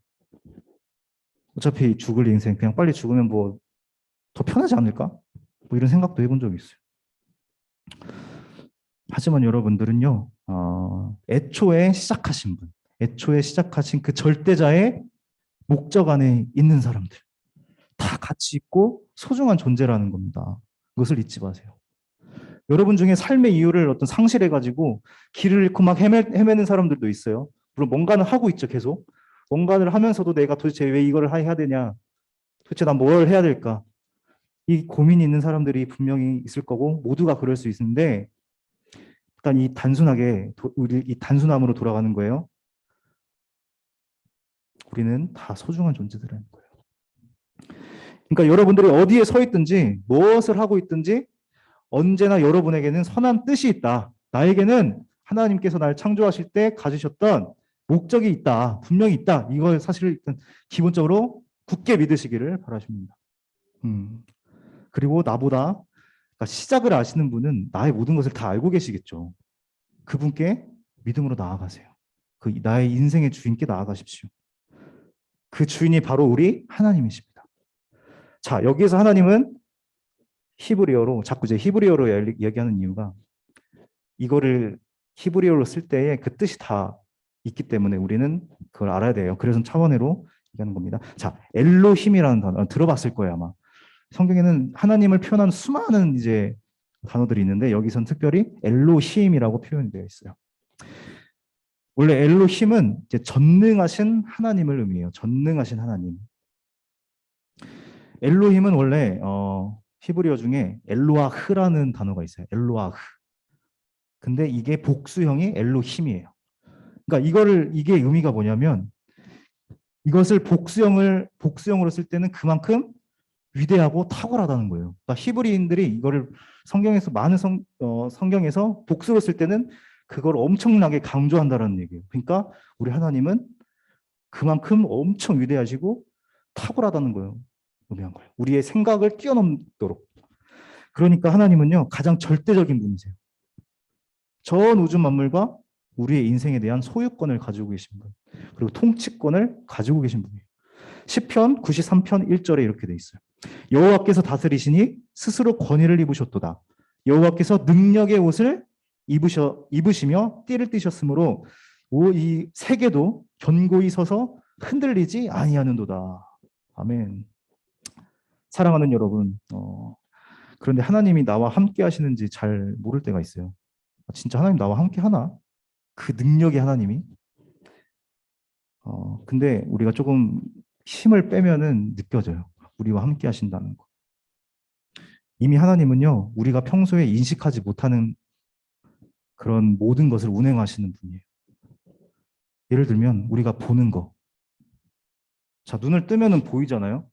어차피 죽을 인생 그냥 빨리 죽으면 뭐 더 편하지 않을까? 뭐 이런 생각도 해본 적이 있어요. 하지만 여러분들은요, 애초에 시작하신 분, 애초에 시작하신 그 절대자의 목적 안에 있는 사람들, 다 같이 있고 소중한 존재라는 겁니다. 그것을 잊지 마세요. 여러분 중에 삶의 이유를 어떤 상실해가지고 길을 잃고 막 헤매는 사람들도 있어요. 물론 뭔가는 하고 있죠, 계속. 뭔가를 하면서도 내가 도대체 왜 이걸 해야 되냐? 도대체 난 뭘 해야 될까? 이 고민이 있는 사람들이 분명히 있을 거고 모두가 그럴 수 있는데 일단 이 단순하게 우리 이 단순함으로 돌아가는 거예요. 우리는 다 소중한 존재들이라는 거예요. 그러니까 여러분들이 어디에 서 있든지 무엇을 하고 있든지 언제나 여러분에게는 선한 뜻이 있다. 나에게는 하나님께서 날 창조하실 때 가지셨던 목적이 있다. 분명히 있다. 이걸 사실 일단 기본적으로 굳게 믿으시기를 바라십니다. 그리고 나보다 그러니까 시작을 아시는 분은 나의 모든 것을 다 알고 계시겠죠. 그분께 믿음으로 나아가세요. 그 나의 인생의 주인께 나아가십시오. 그 주인이 바로 우리 하나님이십니다. 자, 여기에서 하나님은 히브리어로 자꾸 이제 히브리어로 얘기하는 이유가 이거를 히브리어로 쓸 때에 그 뜻이 다 있기 때문에 우리는 그걸 알아야 돼요. 그래서 차원으로 얘기하는 겁니다. 자, 엘로힘이라는 단어 들어봤을 거예요, 아마. 성경에는 하나님을 표현하는 수많은 이제 단어들이 있는데 여기선 특별히 엘로힘이라고 표현이 되어 있어요. 원래 엘로힘은 이제 전능하신 하나님을 의미해요. 전능하신 하나님. 엘로힘은 원래 히브리어 중에 엘로아흐라는 단어가 있어요. 엘로아흐. 근데 이게 복수형이 엘로힘이에요. 그러니까 이게 의미가 뭐냐면 이것을 복수형으로 쓸 때는 그만큼 위대하고 탁월하다는 거예요. 그러니까 히브리인들이 이거를 성경에서 성경에서 복수로 쓸 때는 그걸 엄청나게 강조한다는 얘기예요. 그러니까 우리 하나님은 그만큼 엄청 위대하시고 탁월하다는 거예요. 의미한 거예요. 우리의 생각을 뛰어넘도록. 그러니까 하나님은요 가장 절대적인 분이세요. 전 우주 만물과 우리의 인생에 대한 소유권을 가지고 계신 분, 그리고 통치권을 가지고 계신 분이에요. 시편 93편 1절에 이렇게 돼 있어요. 여호와께서 다스리시니 스스로 권위를 입으셨도다. 여호와께서 능력의 옷을 입으시며 띠를 띠셨으므로 이 세계도 견고히 서서 흔들리지 아니하는도다. 아멘. 사랑하는 여러분, 그런데 하나님이 나와 함께 하시는지 잘 모를 때가 있어요. 진짜 하나님 나와 함께 하나? 그 능력의 하나님이? 근데 우리가 조금 힘을 빼면은 느껴져요. 우리와 함께 하신다는 거. 이미 하나님은요, 우리가 평소에 인식하지 못하는 그런 모든 것을 운행하시는 분이에요. 예를 들면 우리가 보는 거. 자, 눈을 뜨면은 보이잖아요.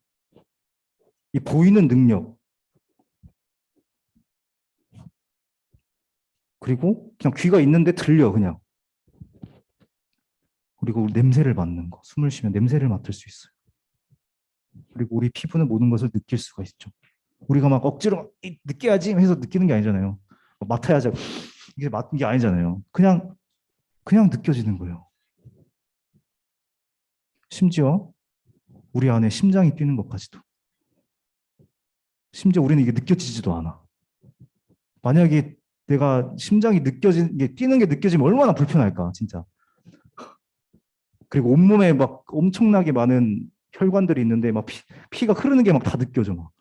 이 보이는 능력. 그리고 그냥 귀가 있는데 들려 그냥. 그리고 냄새를 맡는 거. 숨을 쉬면 냄새를 맡을 수 있어요. 그리고 우리 피부는 모든 것을 느낄 수가 있죠. 우리가 막 억지로 느껴야지 해서 느끼는 게 아니잖아요. 맡아야지. 이게 맡은 게 아니잖아요. 그냥 느껴지는 거예요. 심지어 우리 안에 심장이 뛰는 것까지도. 심지어 우리는 이게 느껴지지도 않아. 만약에 내가 심장이 뛰는 게 느껴지면 얼마나 불편할까, 진짜. 그리고 온몸에 막 엄청나게 많은 혈관들이 있는데 막 피가 흐르는 게 막 다 느껴져. 막.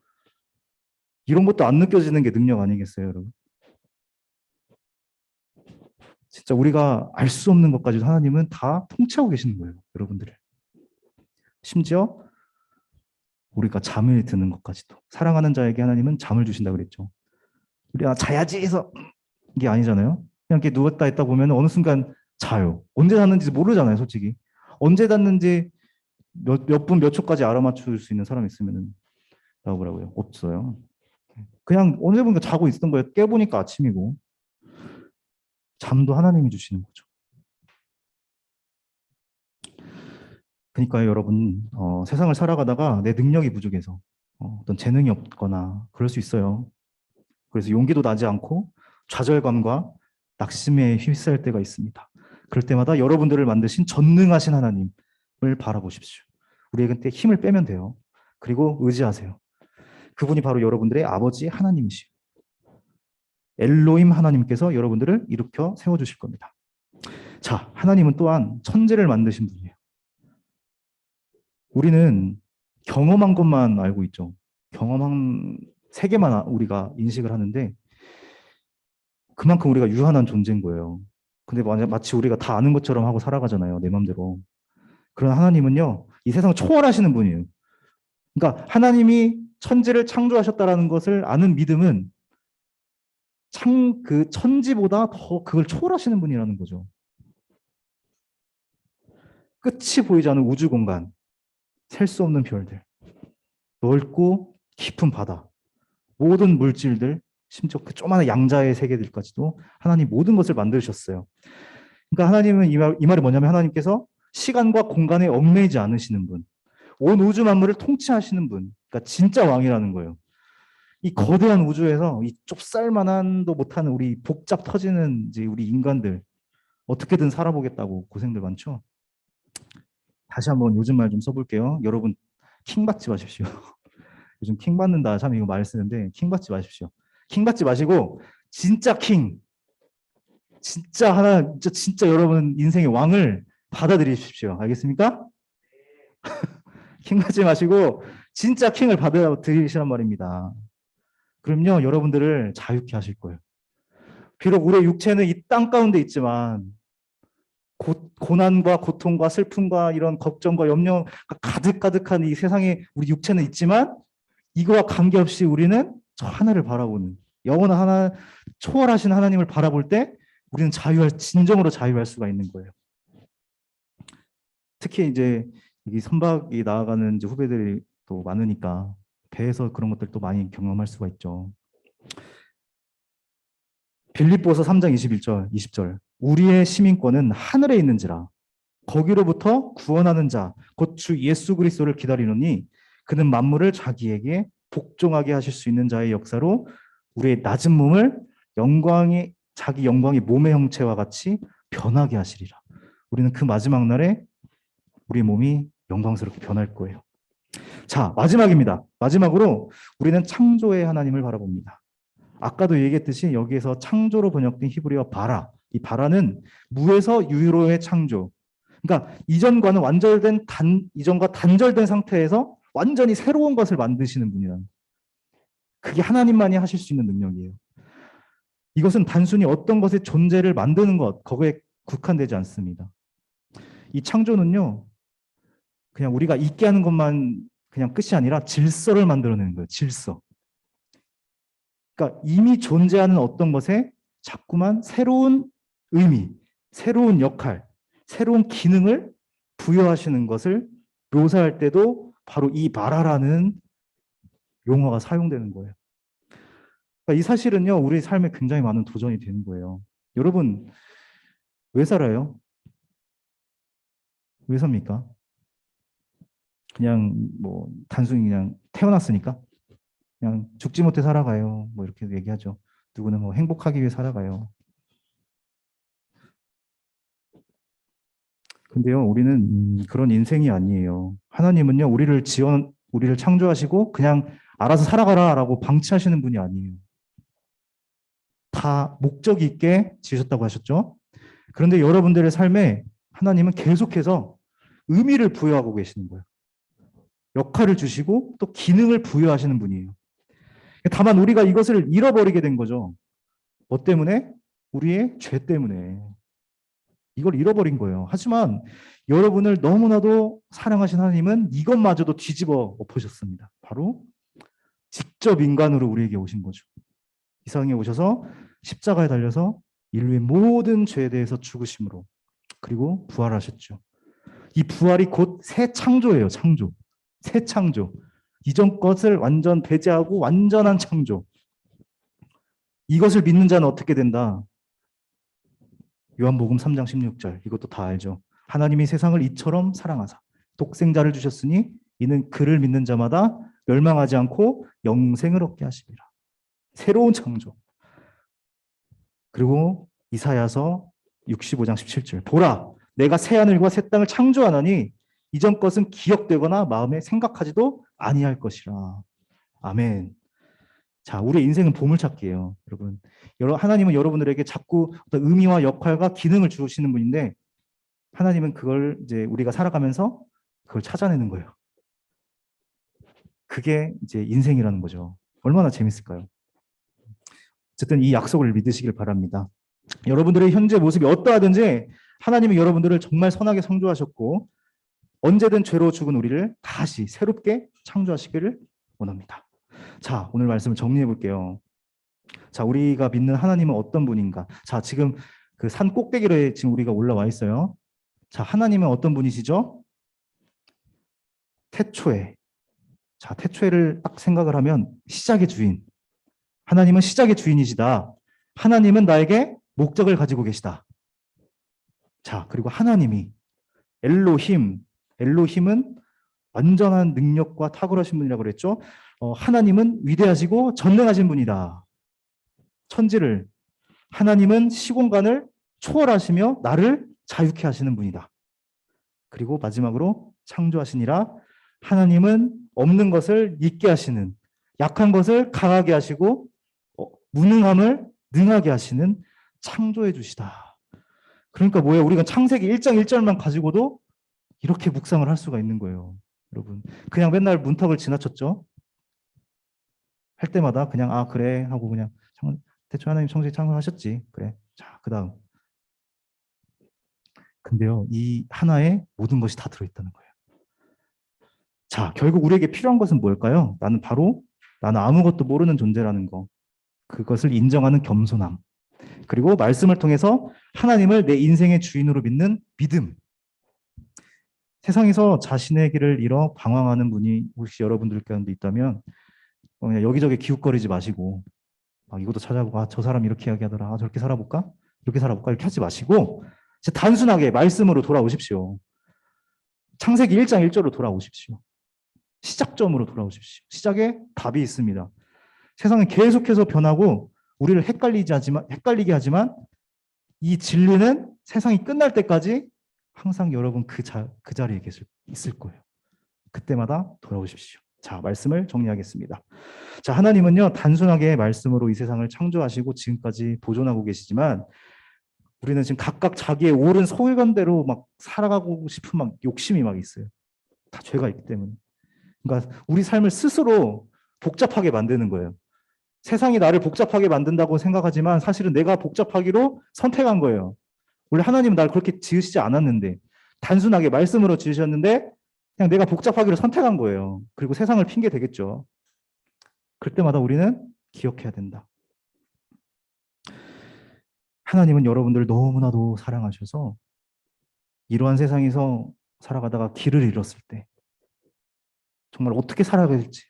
이런 것도 안 느껴지는 게 능력 아니겠어요, 여러분? 진짜 우리가 알 수 없는 것까지도 하나님은 다 통치하고 계시는 거예요, 여러분들을. 심지어 우리가 잠을 드는 것까지도. 사랑하는 자에게 하나님은 잠을 주신다 그랬죠. 우리 자야지 해서 이게 아니잖아요. 그냥 이렇게 누웠다 했다 보면 어느 순간 자요. 언제 잤는지 모르잖아요, 솔직히. 언제 잤는지 몇 분 몇 초까지 알아맞힐 수 있는 사람 있으면 나오라고요. 없어요. 그냥 언제 보니까 자고 있었던 거예요. 깨보니까 아침이고. 잠도 하나님이 주시는 거죠. 그러니까 여러분, 세상을 살아가다가 내 능력이 부족해서 어떤 재능이 없거나 그럴 수 있어요. 그래서 용기도 나지 않고 좌절감과 낙심에 휩싸일 때가 있습니다. 그럴 때마다 여러분들을 만드신 전능하신 하나님을 바라보십시오. 우리에게 힘을 빼면 돼요. 그리고 의지하세요. 그분이 바로 여러분들의 아버지 하나님이시오. 엘로힘 하나님께서 여러분들을 일으켜 세워주실 겁니다. 자, 하나님은 또한 천지를 만드신 분이에요. 우리는 경험한 것만 알고 있죠. 경험한 세계만 우리가 인식을 하는데 그만큼 우리가 유한한 존재인 거예요. 근데 마치 우리가 다 아는 것처럼 하고 살아가잖아요. 내 마음대로. 그러나 하나님은요, 이 세상을 초월하시는 분이에요. 그러니까 하나님이 천지를 창조하셨다라는 것을 아는 믿음은 그 천지보다 더 그걸 초월하시는 분이라는 거죠. 끝이 보이지 않는 우주 공간, 셀 수 없는 별들, 넓고 깊은 바다, 모든 물질들, 심지어 그 조그마한 양자의 세계들까지도 하나님 모든 것을 만드셨어요. 그러니까 하나님은 이 말이 뭐냐면 하나님께서 시간과 공간에 얽매이지 않으시는 분, 온 우주 만물을 통치하시는 분, 그러니까 진짜 왕이라는 거예요. 이 거대한 우주에서 이 좁쌀만한도 못하는 우리 복잡 터지는 이제 우리 인간들 어떻게든 살아보겠다고 고생들 많죠. 다시 한번 요즘 말 좀 써볼게요. 여러분 킹 받지 마십시오. 요즘 킹 받는다 참 이거 말 쓰는데 킹 받지 마십시오. 킹 받지 마시고 진짜 킹, 진짜 여러분 인생의 왕을 받아들이십시오. 알겠습니까? 킹 받지 마시고 진짜 킹을 받아들이시란 말입니다. 그럼요 여러분들을 자유케 하실 거예요. 비록 우리의 육체는 이 땅 가운데 있지만 고난과 고통과 슬픔과 이런 걱정과 염려가 가득가득한 이 세상에 우리 육체는 있지만 이거와 관계없이 우리는 저 하나를 바라보는 영원한 하나 초월하신 하나님을 바라볼 때 우리는 진정으로 자유할 수가 있는 거예요. 특히 이제 여기 선박이 나아가는 이제 후배들이 또 많으니까 배에서 그런 것들 또 많이 경험할 수가 있죠. 빌립보서 3장 21절, 20절. 우리의 시민권은 하늘에 있는지라 거기로부터 구원하는 자, 곧 주 예수 그리스도를 기다리노니 그는 만물을 자기에게 복종하게 하실 수 있는 자의 역사로 우리의 낮은 몸을 자기 영광의 몸의 형체와 같이 변하게 하시리라. 우리는 그 마지막 날에 우리 몸이 영광스럽게 변할 거예요. 자, 마지막입니다. 마지막으로 우리는 창조의 하나님을 바라봅니다. 아까도 얘기했듯이 여기에서 창조로 번역된 히브리어 바라, 이 바라는 무에서 유로의 창조. 그러니까 이전과 단절된 상태에서 완전히 새로운 것을 만드시는 분이라는. 그게 하나님만이 하실 수 있는 능력이에요. 이것은 단순히 어떤 것의 존재를 만드는 것, 거기에 국한되지 않습니다. 이 창조는요, 그냥 우리가 있게 하는 것만 그냥 끝이 아니라 질서를 만들어내는 거예요. 질서. 그러니까 이미 존재하는 어떤 것에 자꾸만 새로운 의미, 새로운 역할, 새로운 기능을 부여하시는 것을 묘사할 때도 바로 이 바라라는 용어가 사용되는 거예요. 그러니까 이 사실은요, 우리 삶에 굉장히 많은 도전이 되는 거예요. 여러분, 왜 살아요? 왜 삽니까? 그냥 뭐 단순히 그냥 태어났으니까 그냥 죽지 못해 살아가요. 뭐 이렇게 얘기하죠. 누구는 뭐 행복하기 위해 살아가요. 근데요, 우리는 그런 인생이 아니에요. 하나님은요, 우리를 창조하시고 그냥 알아서 살아가라라고 방치하시는 분이 아니에요. 다 목적이 있게 지으셨다고 하셨죠. 그런데 여러분들의 삶에 하나님은 계속해서 의미를 부여하고 계시는 거예요. 역할을 주시고 또 기능을 부여하시는 분이에요. 다만 우리가 이것을 잃어버리게 된 거죠. 뭐 때문에? 우리의 죄 때문에. 이걸 잃어버린 거예요. 하지만 여러분을 너무나도 사랑하신 하나님은 이것마저도 뒤집어 엎으셨습니다. 바로 직접 인간으로 우리에게 오신 거죠. 이 세상에 오셔서 십자가에 달려서 인류의 모든 죄에 대해서 죽으심으로 그리고 부활하셨죠. 이 부활이 곧 새 창조예요. 창조. 새 창조. 이전 것을 완전 배제하고 완전한 창조. 이것을 믿는 자는 어떻게 된다? 요한복음 3장 16절. 이것도 다 알죠. 하나님이 세상을 이처럼 사랑하사 독생자를 주셨으니 이는 그를 믿는 자마다 멸망하지 않고 영생을 얻게 하심이라. 새로운 창조. 그리고 이사야서 65장 17절. 보라, 내가 새 하늘과 새 땅을 창조하나니 이전 것은 기억되거나 마음에 생각하지도 아니할 것이라. 아멘. 자, 우리의 인생은 보물찾기예요, 여러분. 하나님은 여러분들에게 자꾸 어떤 의미와 역할과 기능을 주시는 분인데 하나님은 그걸 이제 우리가 살아가면서 그걸 찾아내는 거예요. 그게 이제 인생이라는 거죠. 얼마나 재밌을까요? 어쨌든 이 약속을 믿으시길 바랍니다. 여러분들의 현재 모습이 어떠하든지 하나님이 여러분들을 정말 선하게 창조하셨고 언제든 죄로 죽은 우리를 다시 새롭게 창조하시기를 원합니다. 자, 오늘 말씀을 정리해 볼게요. 자, 우리가 믿는 하나님은 어떤 분인가? 자, 지금 그 산 꼭대기로 지금 우리가 올라와 있어요. 자, 하나님은 어떤 분이시죠? 태초에. 자, 태초에를 딱 생각을 하면 시작의 주인. 하나님은 시작의 주인이시다. 하나님은 나에게 목적을 가지고 계시다. 자, 그리고 하나님이 엘로힘. 엘로힘은 완전한 능력과 탁월하신 분이라고 그랬죠. 하나님은 위대하시고 전능하신 분이다. 천지를. 하나님은 시공간을 초월하시며 나를 자유케 하시는 분이다. 그리고 마지막으로 창조하시니라. 하나님은 없는 것을 있게 하시는, 약한 것을 강하게 하시고 무능함을 능하게 하시는 창조해 주시다. 그러니까 뭐예요? 우리가 창세기 1장 1절만 가지고도 이렇게 묵상을 할 수가 있는 거예요. 여러분, 그냥 맨날 문턱을 지나쳤죠. 할 때마다 그냥 아 그래 하고 그냥 대충 하나님 창세 창조하셨지. 그래. 자, 그다음. 근데요, 이 하나에 모든 것이 다 들어있다는 거예요. 자, 결국 우리에게 필요한 것은 뭘까요? 나는 아무것도 모르는 존재라는 거. 그것을 인정하는 겸손함. 그리고 말씀을 통해서 하나님을 내 인생의 주인으로 믿는 믿음. 세상에서 자신의 길을 잃어 방황하는 분이 혹시 여러분들 가운데 있다면 그냥 여기저기 기웃거리지 마시고 이것도 찾아보고 저 사람 이렇게 이야기하더라. 저렇게 살아볼까? 이렇게 살아볼까? 이렇게 하지 마시고 단순하게 말씀으로 돌아오십시오. 창세기 1장 1절로 돌아오십시오. 시작점으로 돌아오십시오. 시작에 답이 있습니다. 세상은 계속해서 변하고 우리를 헷갈리게 하지만 이 진리는 세상이 끝날 때까지 항상 여러분 그 자리에 있을 거예요. 그때마다 돌아오십시오. 자, 말씀을 정리하겠습니다. 자, 하나님은요, 단순하게 말씀으로 이 세상을 창조하시고 지금까지 보존하고 계시지만 우리는 지금 각각 자기의 옳은 소외관대로 막 살아가고 싶은 막 욕심이 막 있어요. 다 죄가 있기 때문에. 그러니까 우리 삶을 스스로 복잡하게 만드는 거예요. 세상이 나를 복잡하게 만든다고 생각하지만 사실은 내가 복잡하기로 선택한 거예요. 원래 하나님은 나를 그렇게 지으시지 않았는데 단순하게 말씀으로 지으셨는데 그냥 내가 복잡하기로 선택한 거예요. 그리고 세상을 핑계 대겠죠. 그럴 때마다 우리는 기억해야 된다. 하나님은 여러분들을 너무나도 사랑하셔서 이러한 세상에서 살아가다가 길을 잃었을 때 정말 어떻게 살아가야 될지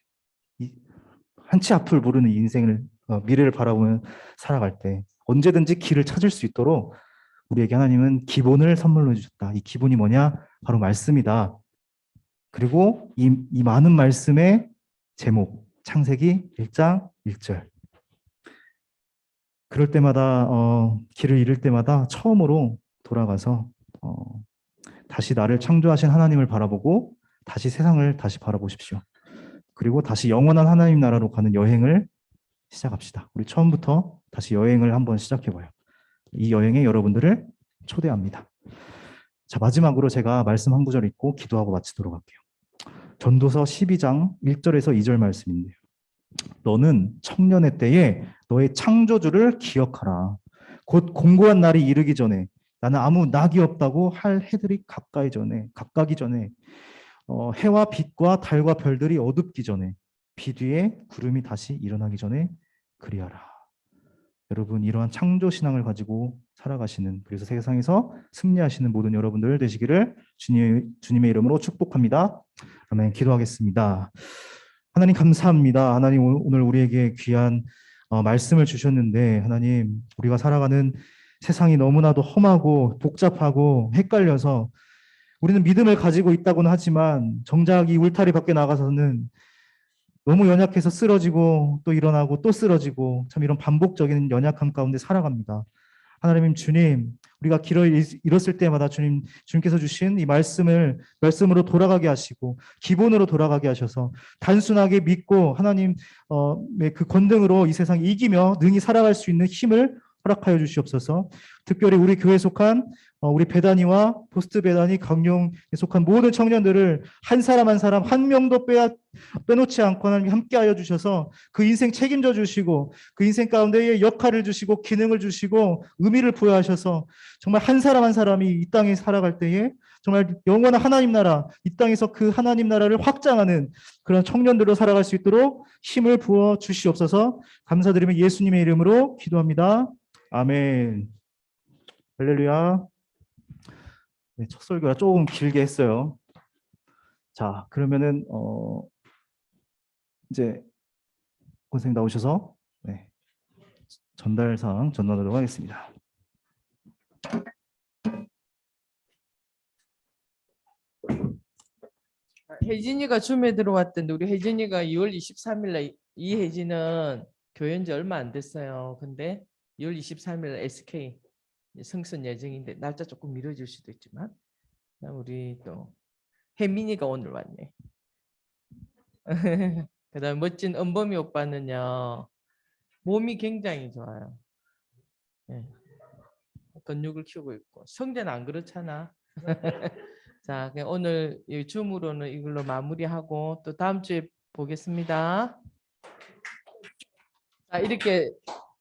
한치 앞을 모르는 인생을 미래를 바라보며 살아갈 때 언제든지 길을 찾을 수 있도록 우리에게 하나님은 기본을 선물로 주셨다. 이 기본이 뭐냐? 바로 말씀이다. 그리고 이 많은 말씀의 제목 창세기 1장 1절. 그럴 때마다 길을 잃을 때마다 처음으로 돌아가서 다시 나를 창조하신 하나님을 바라보고 다시 세상을 다시 바라보십시오. 그리고 다시 영원한 하나님 나라로 가는 여행을 시작합시다. 우리 처음부터 다시 여행을 한번 시작해봐요. 이 여행에 여러분들을 초대합니다. 자, 마지막으로 제가 말씀 한 구절 읽고 기도하고 마치도록 할게요. 전도서 12장 1절에서 2절 말씀인데요. 너는 청년의 때에 너의 창조주를 기억하라. 곧 공고한 날이 이르기 전에 나는 아무 낙이 없다고 할 해들이 가까기 전에 해와 빛과 달과 별들이 어둡기 전에 빛 위에 구름이 다시 일어나기 전에 그리하라. 여러분 이러한 창조 신앙을 가지고 살아가시는 그래서 세상에서 승리하시는 모든 여러분들 되시기를 주님의 이름으로 축복합니다. 아멘. 기도하겠습니다. 하나님 감사합니다. 하나님 오늘 우리에게 귀한 말씀을 주셨는데 하나님 우리가 살아가는 세상이 너무나도 험하고 복잡하고 헷갈려서 우리는 믿음을 가지고 있다고는 하지만 정작 이 울타리 밖에 나가서는 너무 연약해서 쓰러지고 또 일어나고 또 쓰러지고 참 이런 반복적인 연약함 가운데 살아갑니다. 하나님 주님 우리가 길을 잃었을 때마다 주님께서 주신 이 말씀으로 돌아가게 하시고 기본으로 돌아가게 하셔서 단순하게 믿고 하나님의 그 권능으로 이 세상 이기며 능히 살아갈 수 있는 힘을 허락하여 주시옵소서. 특별히 우리 교회에 속한 우리 배단이와 포스트 배단이 강용에 속한 모든 청년들을 한 사람 한 사람 한 명도 빼놓지 않고 하나님 함께하여 주셔서 그 인생 책임져 주시고 그 인생 가운데에 역할을 주시고 기능을 주시고 의미를 부여하셔서 정말 한 사람 한 사람이 이 땅에 살아갈 때에 정말 영원한 하나님 나라 이 땅에서 그 하나님 나라를 확장하는 그런 청년들로 살아갈 수 있도록 힘을 부어 주시옵소서. 감사드리며 예수님의 이름으로 기도합니다. 아멘. 할렐루야. 네, 첫 설교가 조금 길게 했어요. 자, 그러면은 이제 선생님 나오셔서 전달사항 전달하도록 하겠습니다. 혜진이가 줌에 들어왔던데 우리 혜진이가 2월 23일 날 이혜진은 교연 지 얼마 안 됐어요. 근데 2월 23일 날 SK 승선 예정인데 날짜 조금 미뤄질 수도 있지만 우리 또 혜민이가 오늘 왔네. 그다음 멋진 은범이 오빠는요 몸이 굉장히 좋아요. 네. 근육을 키우고 있고 성재는 안 그렇잖아. 자, 오늘 이 줌으로는 이걸로 마무리하고 또 다음 주에 보겠습니다. 자, 이렇게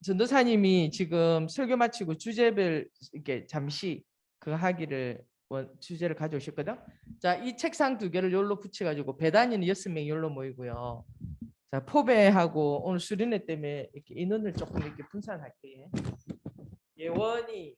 전도사님이 지금 설교 마치고 주제별 이렇게 잠시 그 하기를 주제를 가져오셨거든. 자, 이 책상 2개를 여기로 붙여가지고 배단위는 6명이 여기로 모이고요. 자, 포배하고 오늘 수련회 때문에 이렇게 인원을 조금 이렇게 분산할게요. 예원이